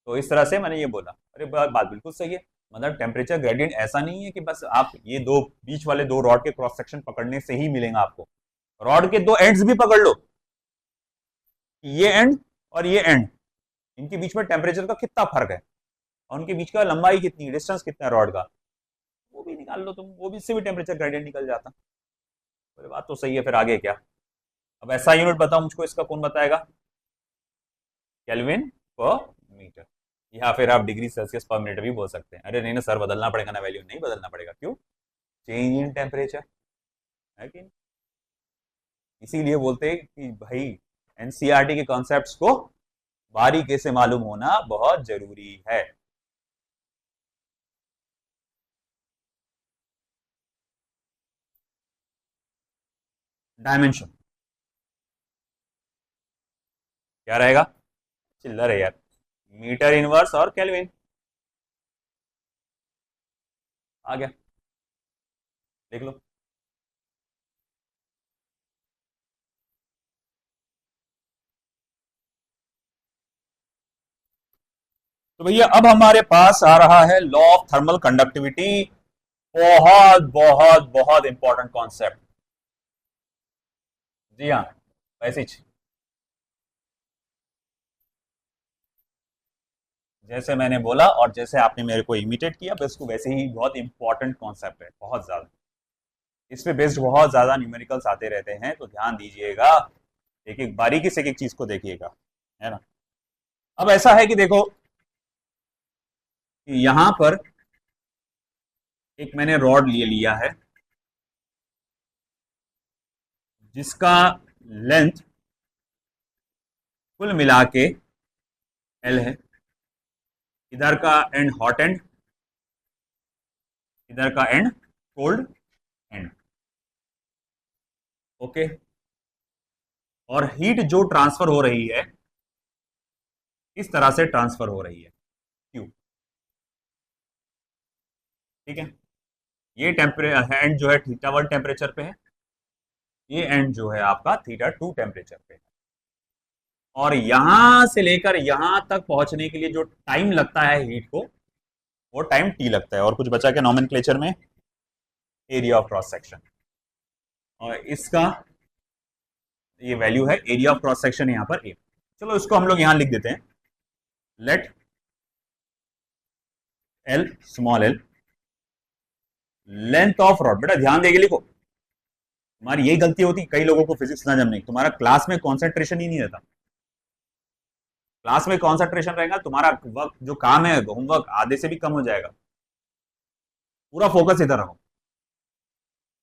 तो इस तरह से मैंने ये बोला, अरे बात बिल्कुल सही है। मतलब टेम्परेचर ग्रेडियंट ऐसा नहीं है कि बस आप ये दो बीच वाले दो रॉड के क्रॉस सेक्शन पकड़ने से ही मिलेगा आपको, रॉड के दो एंड्स भी पकड़ लो, ये एंड और ये एंड, इनके बीच में टेम्परेचर का कितना फर्क है, और उनके बीच का लंबाई कितनी, डिस्टेंस कितना है रॉड का, वो भी निकाल लो तुम, वो भी इससे भी टेम्परेचर ग्रेडियंट निकल जाता। तो बात तो सही है, फिर आगे क्या। अब ऐसा यूनिट बताओ मुझको, इसका कौन बताएगा, केल्विन पर मीटर, या फिर आप डिग्री सेल्सियस पर मिनट भी बोल सकते हैं। अरे नहीं ना सर, बदलना पड़ेगा ना वैल्यू, नहीं बदलना पड़ेगा, क्यों, चेंज इन टेम्परेचर, है कि नहीं? इसीलिए बोलते हैं कि भाई एनसीईआरटी के कॉन्सेप्ट्स को बारीकी से मालूम होना बहुत जरूरी है। डायमेंशन क्या रहेगा, चिल्लर है यार, मीटर इनवर्स और केल्विन, आ गया, देख लो। तो भैया अब हमारे पास आ रहा है लॉ ऑफ थर्मल कंडक्टिविटी, बहुत बहुत बहुत इंपॉर्टेंट कॉन्सेप्ट। जी हाँ, वैसे जैसे मैंने बोला और जैसे आपने मेरे को इमिटेट किया, बस को वैसे ही बहुत इंपॉर्टेंट कॉन्सेप्ट है, बहुत ज्यादा, इस पे बेस्ड बहुत ज्यादा न्यूमेरिकल्स आते रहते हैं, तो ध्यान दीजिएगा, एक एक बारीकी से एक एक चीज को देखिएगा, है ना। अब ऐसा है कि देखो, यहां पर एक मैंने रॉड लिया है, जिसका लेंथ कुल मिला के एल है, इधर का एंड हॉट एंड, इधर का एंड कोल्ड एंड, ओके। और हीट जो ट्रांसफर हो रही है इस तरह से ट्रांसफर हो रही है, क्यू, ठीक है। ये टेम्परेचर एंड जो है θ1 टेम्परेचर पे है, ये एंड जो है आपका θ2 टेम्परेचर पे है, और यहां से लेकर यहां तक पहुंचने के लिए जो टाइम लगता है हीट को, वो टाइम टी लगता है, और कुछ बचा के नॉमेनक्लेचर में एरिया ऑफ क्रॉस सेक्शन, और इसका ये वैल्यू है एरिया ऑफ क्रॉस सेक्शन यहां पर ए। चलो इसको हम लोग यहां लिख देते हैं, let L small L length of rod. बेटा ध्यान देके लिखो, तुम्हारी यही गलती होती, कई लोगों को फिजिक्स ना जमने, तुम्हारा क्लास में कॉन्सेंट्रेशन ही नहीं रहता, क्लास में कॉन्सेंट्रेशन रहेगा तुम्हारा वक्त जो काम है होमवर्क आधे से भी कम हो जाएगा, पूरा फोकस इधर रखो।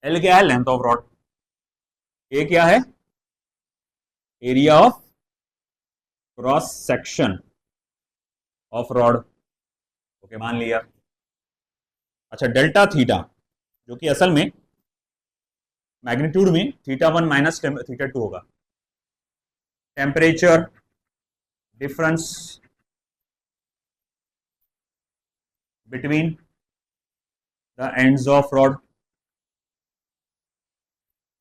एल क्या है? Length of rod. ए क्या है? Area of cross section of rod. Okay, मान लिया। अच्छा, डेल्टा थीटा, जो कि असल में मैग्नीट्यूड में थीटा 1 माइनस थीटा 2 होगा। Temperature difference between the ends of rod.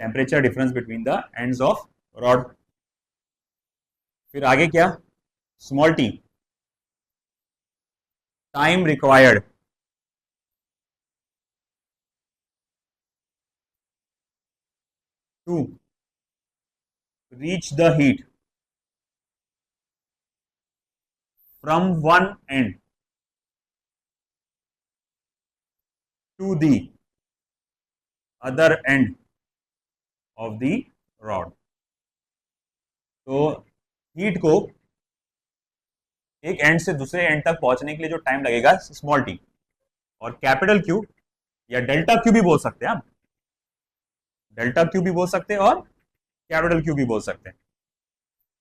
Temperature difference between the ends of rod. फिर आगे क्या? Small T, time required to reach the heat from one end to the other end of the rod. तो heat को एक and से दूसरे and तक पहुंचने के लिए जो टाइम लगेगा, स्मॉल टी, और कैपिटल क्यू या डेल्टा क्यू भी बोल सकते हैं आप। डेल्टा क्यू भी बोल सकते हैं और कैपिटल क्यू भी बोल सकते हैं।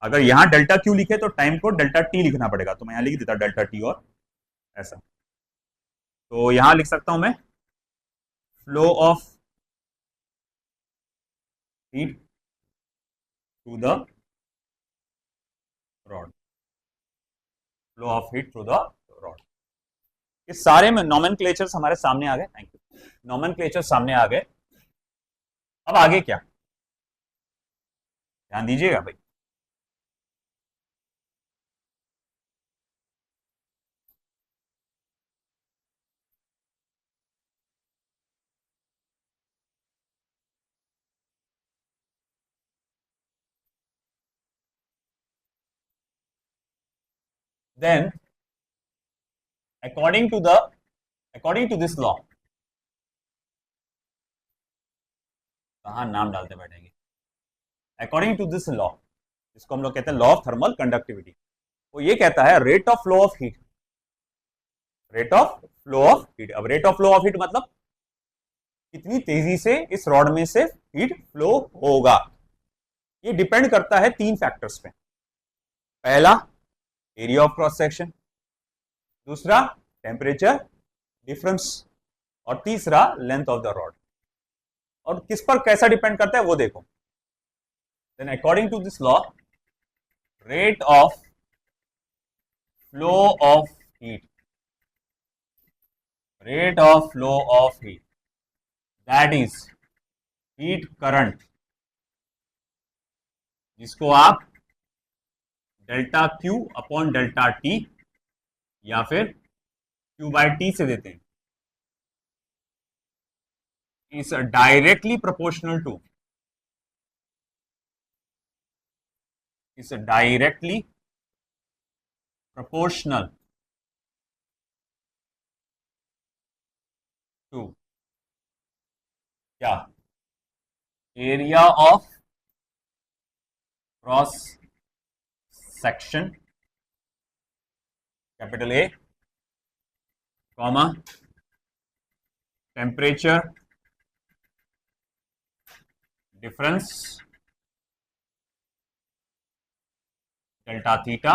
अगर यहां डेल्टा क्यू लिखे तो टाइम को डेल्टा टी लिखना पड़ेगा, तो मैं यहां लिख देता डेल्टा टी और ऐसा। तो यहां लिख सकता हूं मैं flow of heat through the rod. Flow of heat through the rod. ये सारे में नॉमेनक्लेचर्स हमारे सामने आ गए। Thank you. नॉमेनक्लेचर सामने आ गए। अब आगे क्या? ध्यान दीजिएगा भाई। Then according to this law, कहां नाम डालते बैठेंगे? अकॉर्डिंग टू दिस लॉ, जिसको हम लोग कहते हैं लॉ ऑफ थर्मल कंडक्टिविटी, वो ये कहता है rate of flow of heat. Rate of flow of heat. अब rate of flow of heat मतलब कितनी तेजी से इस रॉड में से हीट फ्लो होगा। ये डिपेंड करता है 3 फैक्टर्स पे। पहला, एरिया ऑफ क्रॉस सेक्शन, दूसरा टेम्परेचर डिफरेंस, और तीसरा लेंथ ऑफ द रॉड। और किस पर कैसा डिपेंड करता है वो देखो। Then according to this law, rate of flow of heat, rate of flow of heat, that is heat current, जिसको आप delta Q upon delta T या फिर क्यू बाई टी से देते हैं, is directly proportional to, is directly proportional to क्या? Area of cross section capital A, comma temperature difference delta theta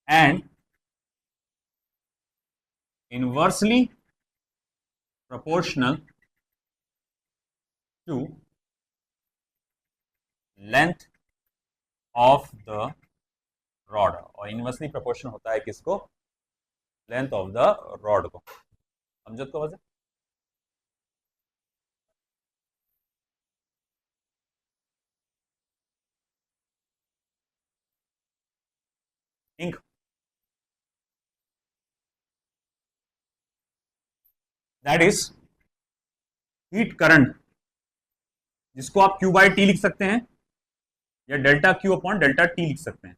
and inversely proportional to length of the rod। और inversely proportion होता है किसको? Length of the rod को। समझत को वजह? इंक दैट इज हीट करंट, जिसको आप क्यू बाई टी लिख सकते हैं या delta Q upon delta T लिख सकते हैं।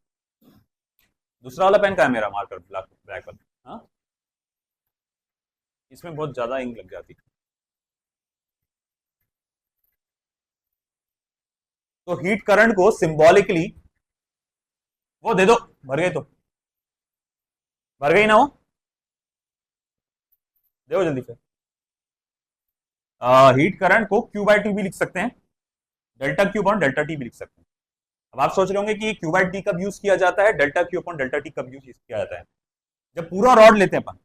दूसरा वाला पेन का है मेरा मार्कर, ब्लैक वाला। हाँ, इसमें बहुत ज्यादा इंक लग जाती है। तो हीट करंट को सिंबॉलिकली वो दे दो। भर गए तो भर गई ना, वो दे जल्दी फिर। हीट करंट को क्यू बाई टी भी लिख सकते हैं, delta Q upon delta T भी लिख सकते हैं। अब आप सोच रहे होंगे कि क्यू बाई टी कब यूज किया जाता है, delta Q upon delta T कब यूज किया जाता है? जब पूरा रॉड लेते हैं अपन,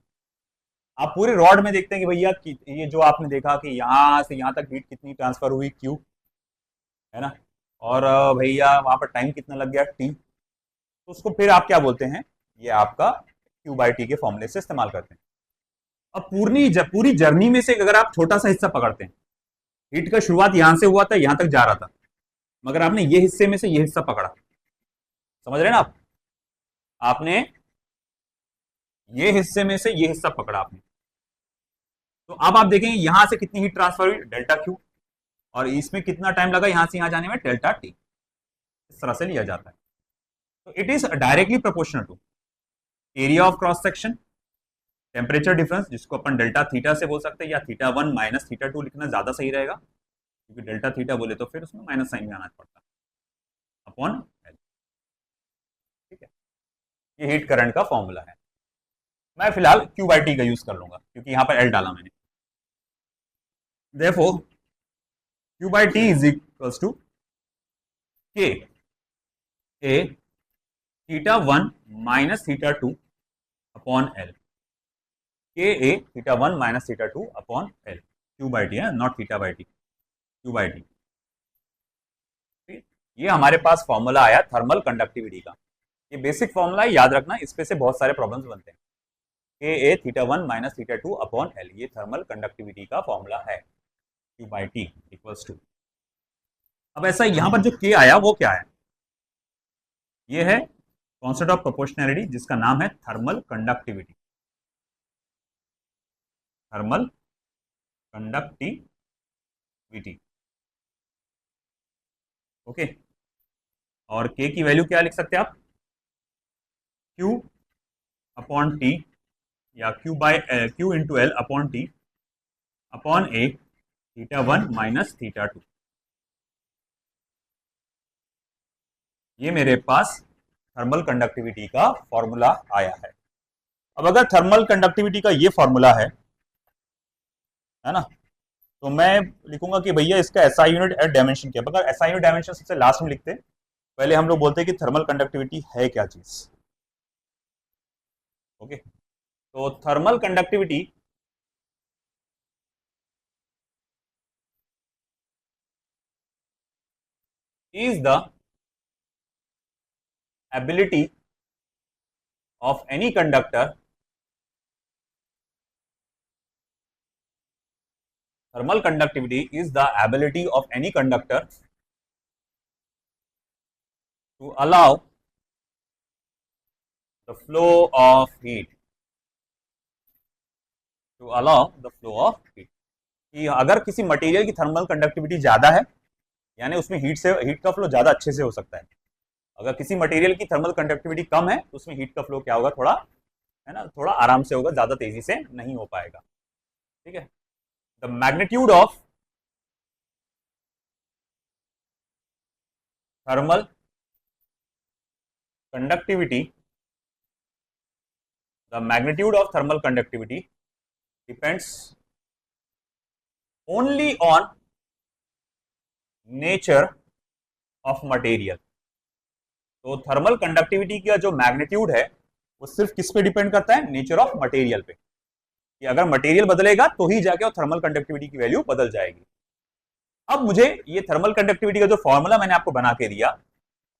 आप पूरे रॉड में देखते हैं कि भैया ये जो आपने देखा कि यहां से यहां तक हीट कितनी ट्रांसफर हुई, क्यू, है ना, और भैया वहां पर टाइम कितना लग गया, टी, तो उसको फिर आप क्या बोलते हैं, ये आपका क्यू बाई टी के फॉर्मूले से इस्तेमाल करते हैं। अब पूरी जर्नी में से अगर आप छोटा सा हिस्सा पकड़ते हैं, हीट का शुरुआत यहां से हुआ था, यहां तक जा रहा था, मगर आपने ये हिस्से में से ये हिस्सा पकड़ा, समझ रहे हैं ना आप, आपने ये हिस्से में से ये हिस्सा पकड़ा आपने, तो अब आप देखेंगे यहां से कितनी हीट ट्रांसफर हुई, डेल्टा क्यू, और इसमें कितना टाइम लगा यहां से यहां जाने में, डेल्टा टी। इस तरह से लिया जाता है। तो it is directly proportional to area of cross section, temperature difference, जिसको अपन डेल्टा थीटा से बोल सकते हैं, या थीटा 1 माइनस थीटा 2 लिखना ज्यादा सही रहेगा, क्योंकि डेल्टा थीटा बोले तो फिर उसमें माइनस साइन में आना पड़ता है, अपॉन एल। ठीक है, ये हीट करंट का फॉर्मूला है। मैं फिलहाल क्यू बाई टी का यूज कर लूंगा क्योंकि यहां पर एल डाला मैंने। Therefore, Q by T is equals to K A theta 1 minus theta 2 upon L. K A theta 1 minus theta 2 upon L. Q by T है, not theta by T. Q by T. ये हमारे पास formula आया thermal conductivity का। ये basic formula है, याद रखना, इस पे से बहुत सारे प्रॉब्लम्स बनते हैं। K A theta 1 minus theta 2 upon L, ये थर्मल कंडक्टिविटी का फॉर्मूला है। Q by T equals to, अब ऐसा यहां पर जो K आया वो क्या है, ये है कॉन्सेप्ट ऑफ प्रोपोर्शनैलिटी, जिसका नाम है thermal conductivity. Thermal conductivity, okay. और K की वैल्यू क्या लिख सकते हैं आप, Q अपॉन T, या Q into L upon T upon A theta 1 minus theta 2। ये मेरे पास थर्मल कंडक्टिविटी का फॉर्मूला आया है। अब अगर थर्मल कंडक्टिविटी का ये फॉर्मूला है ना, तो मैं लिखूंगा कि भैया इसका एसआई यूनिट एट डायमेंशन क्या। अगर एसआई यूनिट डायमेंशन सबसे लास्ट में लिखते, पहले हम लोग बोलते हैं कि थर्मल कंडक्टिविटी है क्या चीज, ओके। तो thermal conductivity is the ability of any conductor, thermal conductivity is the ability of any conductor to allow the flow of heat, to allow the flow of heat। कि अगर किसी material की thermal conductivity ज्यादा है, यानी उसमें heat का flow ज्यादा अच्छे से हो सकता है। अगर किसी मटेरियल की थर्मल कंडक्टिविटी कम है तो उसमें हीट का फ्लो क्या होगा, थोड़ा, है ना, थोड़ा आराम से होगा, ज्यादा तेजी से नहीं हो पाएगा। ठीक है, the magnitude of thermal conductivity, the magnitude of thermal conductivity depends only on nature of material. तो थर्मल कंडक्टिविटी का जो मैग्नीट्यूड है वो सिर्फ किस पे डिपेंड करता है, नेचर ऑफ मटेरियल पे, कि अगर मटेरियल बदलेगा तो ही जाके थर्मल कंडक्टिविटी की वैल्यू बदल जाएगी। अब मुझे ये थर्मल कंडक्टिविटी का जो फॉर्मूला मैंने आपको बना के दिया,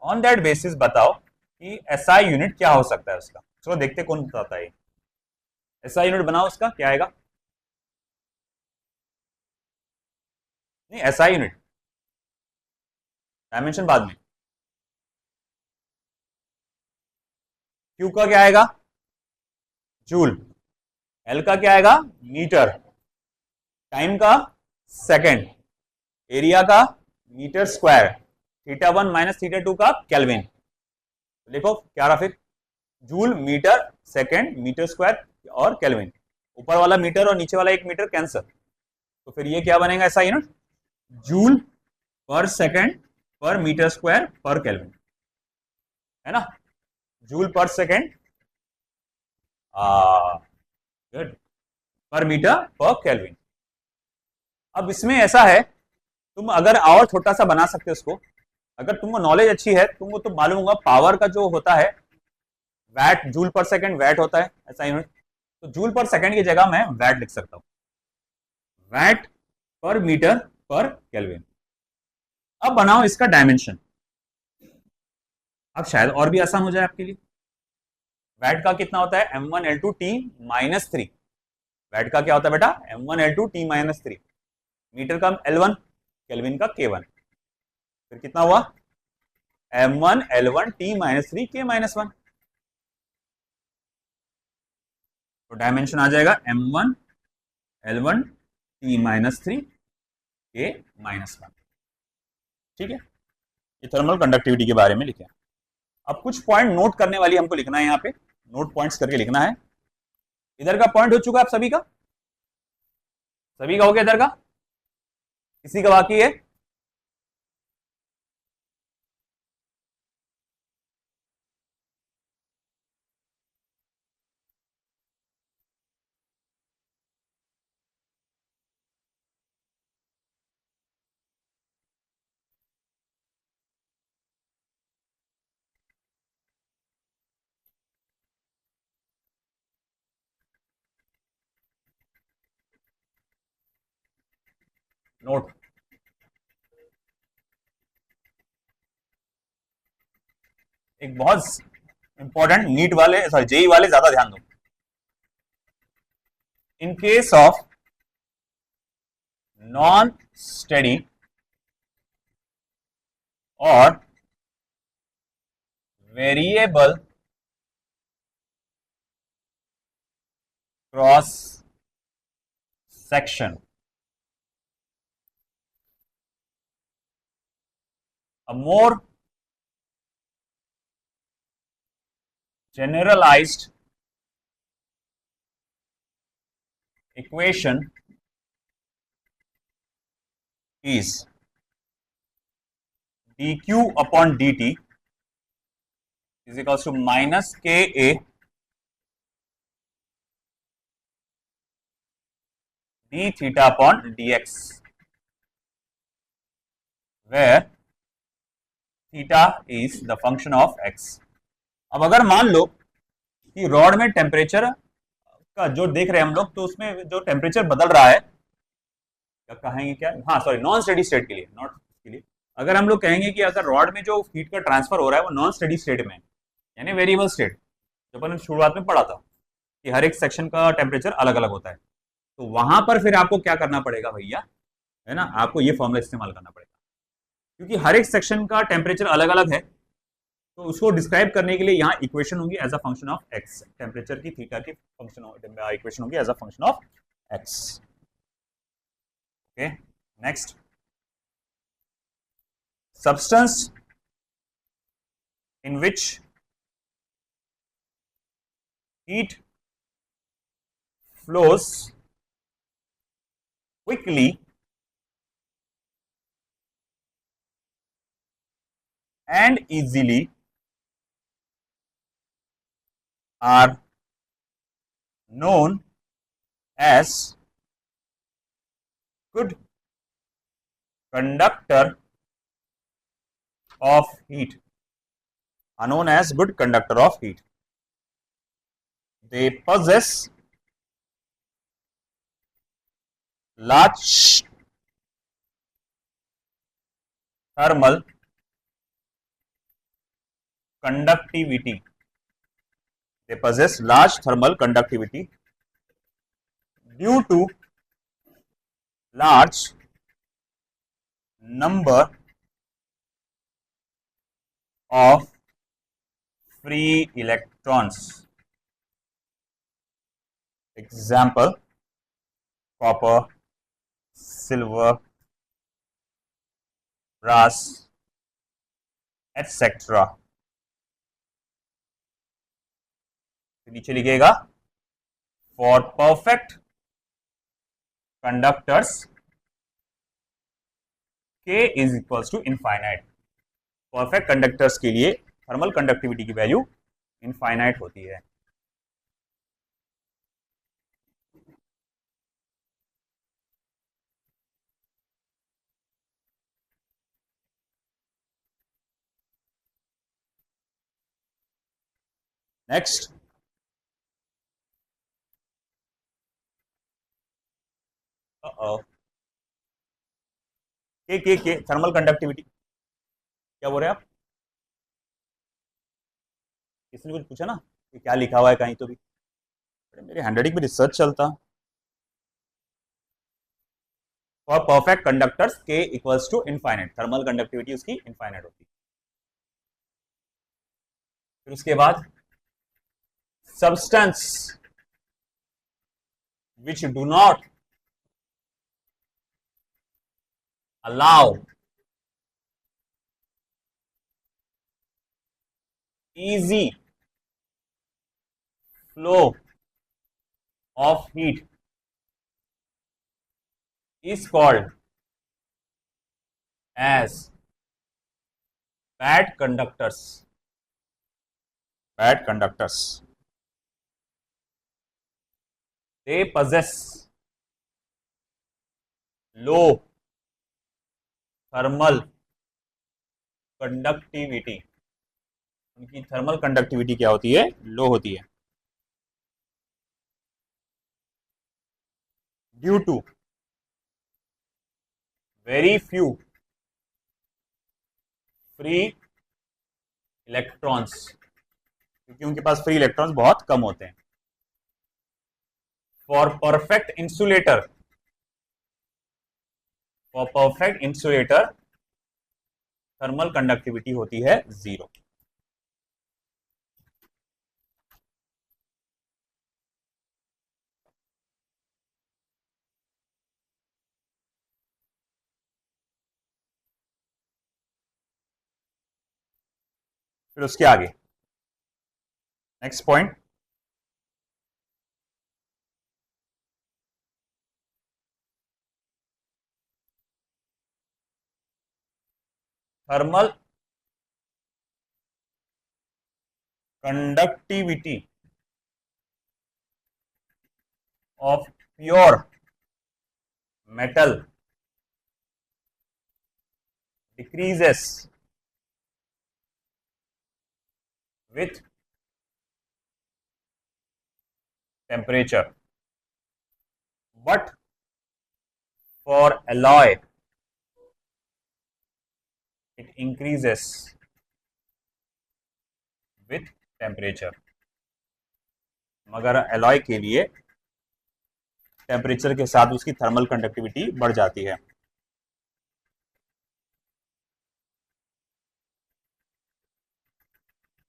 ऑन दैट बेसिस बताओ कि एसआई यूनिट क्या हो सकता है उसका। चलो देखते कौन बताता है। एसआई यूनिट बनाओ, उसका क्या आएगा, नहीं एसआई यूनिट, डायमेंशन बाद में। क्यू का क्या आएगा, जूल, एल का क्या आएगा, मीटर, टाइम का सेकंड, एरिया का metre square, theta 1 minus theta 2 का केल्विन। देखो क्या रहा फिर, joule, metre, second, metre square और केल्विन। ऊपर वाला मीटर और नीचे वाला 1 मीटर कैंसर, तो फिर ये क्या बनेगा ऐसा यूनिट, जूल पर सेकंड पर मीटर स्क्वायर पर केल्विन, है ना, जूल पर सेकंड गुड पर मीटर पर केल्विन। अब इसमें ऐसा है, तुम अगर और छोटा सा बना सकते हो इसको, अगर तुमको नॉलेज अच्छी है, तुमको तो मालूम होगा पावर का जो होता है वैट, जूल पर सेकंड वैट होता है ऐसा यूनिट, तो जूल पर सेकंड की जगह मैं वैट लिख सकता हूं, वैट पर मीटर पर केल्विन। अब बनाओ इसका डायमेंशन, अब शायद और भी आसान हो जाए आपके लिए। वैट का कितना होता है m1L2T माइनस 3, वैट का क्या होता है बेटा m1L2T माइनस 3, मीटर का L1, केल्विन का K1, फिर कितना हुआ m1L1T माइनस 3 K माइनस 1, तो डायमेंशन आ जाएगा m1L1T माइनस 3 K माइनस 1। ठीक है, ये थर्मल कंडक्टिविटी के बारे में लिखे। अब कुछ पॉइंट नोट करने वाली हमको लिखना है, यहाँ पे नोट पॉइंट्स करके लिखना है। इधर का पॉइंट हो चुका है आप सभी का, सभी का हो गया इधर का, किसी का बाकी है? नोट, एक बहुत इंपॉर्टेंट, नीट वाले सॉरी जेई वाले ज्यादा ध्यान दो। In case of non steady और variable cross section, a more generalized equation is dq upon dt is equals to minus ka d theta upon dx, where theta is the function of x। अब अगर मान लो कि rod में temperature का जो देख रहे हैं हम लोग, तो उसमें जो टेम्परेचर बदल रहा है, क्या कहेंगे क्या, हाँ सॉरी नॉन स्टेडी स्टेट के लिए, नॉट के लिए, अगर हम लोग कहेंगे कि अगर रॉड में जो हीट का ट्रांसफर हो रहा है वो नॉन स्टेडी स्टेट में, यानी वेरिएबल स्टेट, जो अपन शुरुआत में पढ़ा था कि हर एक सेक्शन का टेम्परेचर अलग अलग होता है, तो वहां पर फिर आपको क्या करना पड़ेगा भैया, है ना, आपको ये फॉर्मूला इस्तेमाल करना पड़ेगा, क्योंकि हर एक सेक्शन का टेम्परेचर अलग अलग है, तो उसको डिस्क्राइब करने के लिए यहाँ इक्वेशन होगी as a function of X, temperature की थीटा की फंक्शन इक्वेशन होगी as a function of X. Okay, next, substance in which heat flows quickly and easily are known as good conductor of heat, are known as good conductor of heat. They possess large thermal conductivity. They possess large thermal conductivity due to large number of free electrons. Example, copper, silver, brass, etc. नीचे लिखिएगा for perfect conductors K is equals to infinite. Perfect conductors के लिए thermal conductivity की value infinite होती है। Next, के thermal conductivity, क्या बोल रहे हैं आप? किसी ने कुछ पूछा ना कि क्या लिखा हुआ है कहीं तो भी? मेरे हैंडराइटिंग में रिसर्च चलता। For perfect conductors K equals to infinite, thermal conductivity उसकी इनफाइनाइट होती है। फिर उसके बाद substance which do not allow easy flow of heat is called as bad conductors. Bad conductors. They possess low thermal conductivity. उनकी thermal conductivity क्या होती है? लो होती है। Due to very few free electrons, क्योंकि उनके पास फ्री इलेक्ट्रॉन्स बहुत कम होते हैं। For perfect insulator, for perfect insulator thermal conductivity होती है 0। फिर उसके आगे next point, thermal conductivity of pure metal decreases with temperature, but for alloy it increases with temperature। मगर alloy के लिए टेम्परेचर के साथ उसकी थर्मल कंडक्टिविटी बढ़ जाती है।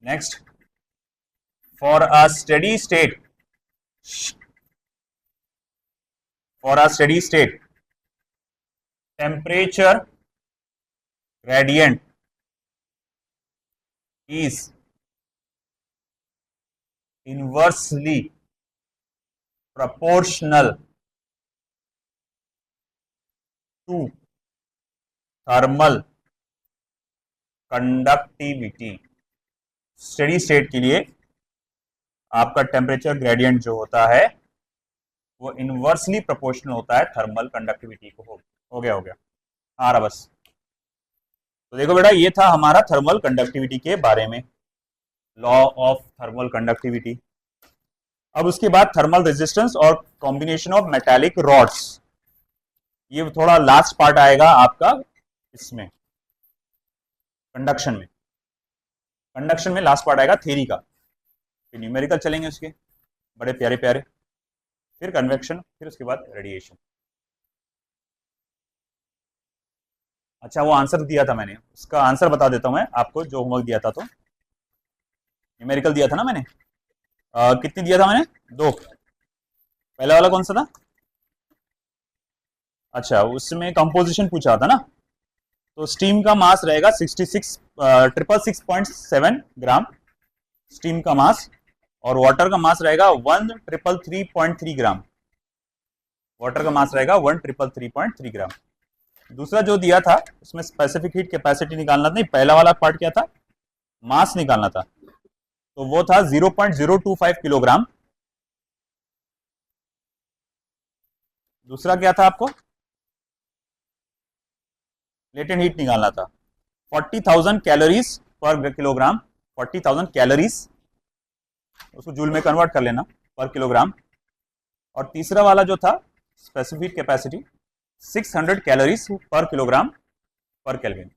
Next, for a steady state temperature gradient is inversely proportional to thermal conductivity। Steady state के लिए आपका टेम्परेचर ग्रेडियंट जो होता है वो इनवर्सली प्रोपोर्शनल होता है थर्मल कंडक्टिविटी को। हो गया आ रहा बस। तो देखो बेटा, ये था हमारा थर्मल कंडक्टिविटी के बारे में, लॉ ऑफ थर्मल कंडक्टिविटी। अब उसके बाद थर्मल रेजिस्टेंस और कॉम्बिनेशन ऑफ मेटालिक रॉड्स, ये थोड़ा लास्ट पार्ट आएगा आपका इसमें कंडक्शन में लास्ट पार्ट आएगा थ्योरी का। फिर न्यूमेरिकल चलेंगे उसके बड़े प्यारे प्यारे, फिर कन्वेक्शन, फिर उसके बाद रेडिएशन। अच्छा, वो आंसर दिया था मैंने, उसका आंसर बता देता हूं मैं आपको, जो होमवर्क दिया था। तो न्यूमेरिकल दिया था ना मैंने, कितनी दिया था मैंने? 2। पहला वाला कौन सा था? अच्छा, उसमें कंपोजिशन पूछा था ना। तो स्टीम का मास रहेगा 666.7 ग्राम स्टीम का मास, और वाटर का मास रहेगा 1333.3 ग्राम। वाटर का मास रहेगा 1333.3 ग्राम। दूसरा जो दिया था उसमें स्पेसिफिक हीट कैपेसिटी निकालना था, नहीं पहला वाला पार्ट क्या था? मास निकालना था, तो वो था 0.025 किलोग्राम। दूसरा क्या था आपको? लेटेंट हीट निकालना था, 40,000 कैलोरीज पर किलोग्राम, 40,000 कैलोरीज उसको जूल में कन्वर्ट कर लेना पर किलोग्राम। और तीसरा वाला जो था स्पेसिफिक कैपेसिटी 600 कैलोरीज पर किलोग्राम पर केल्विन।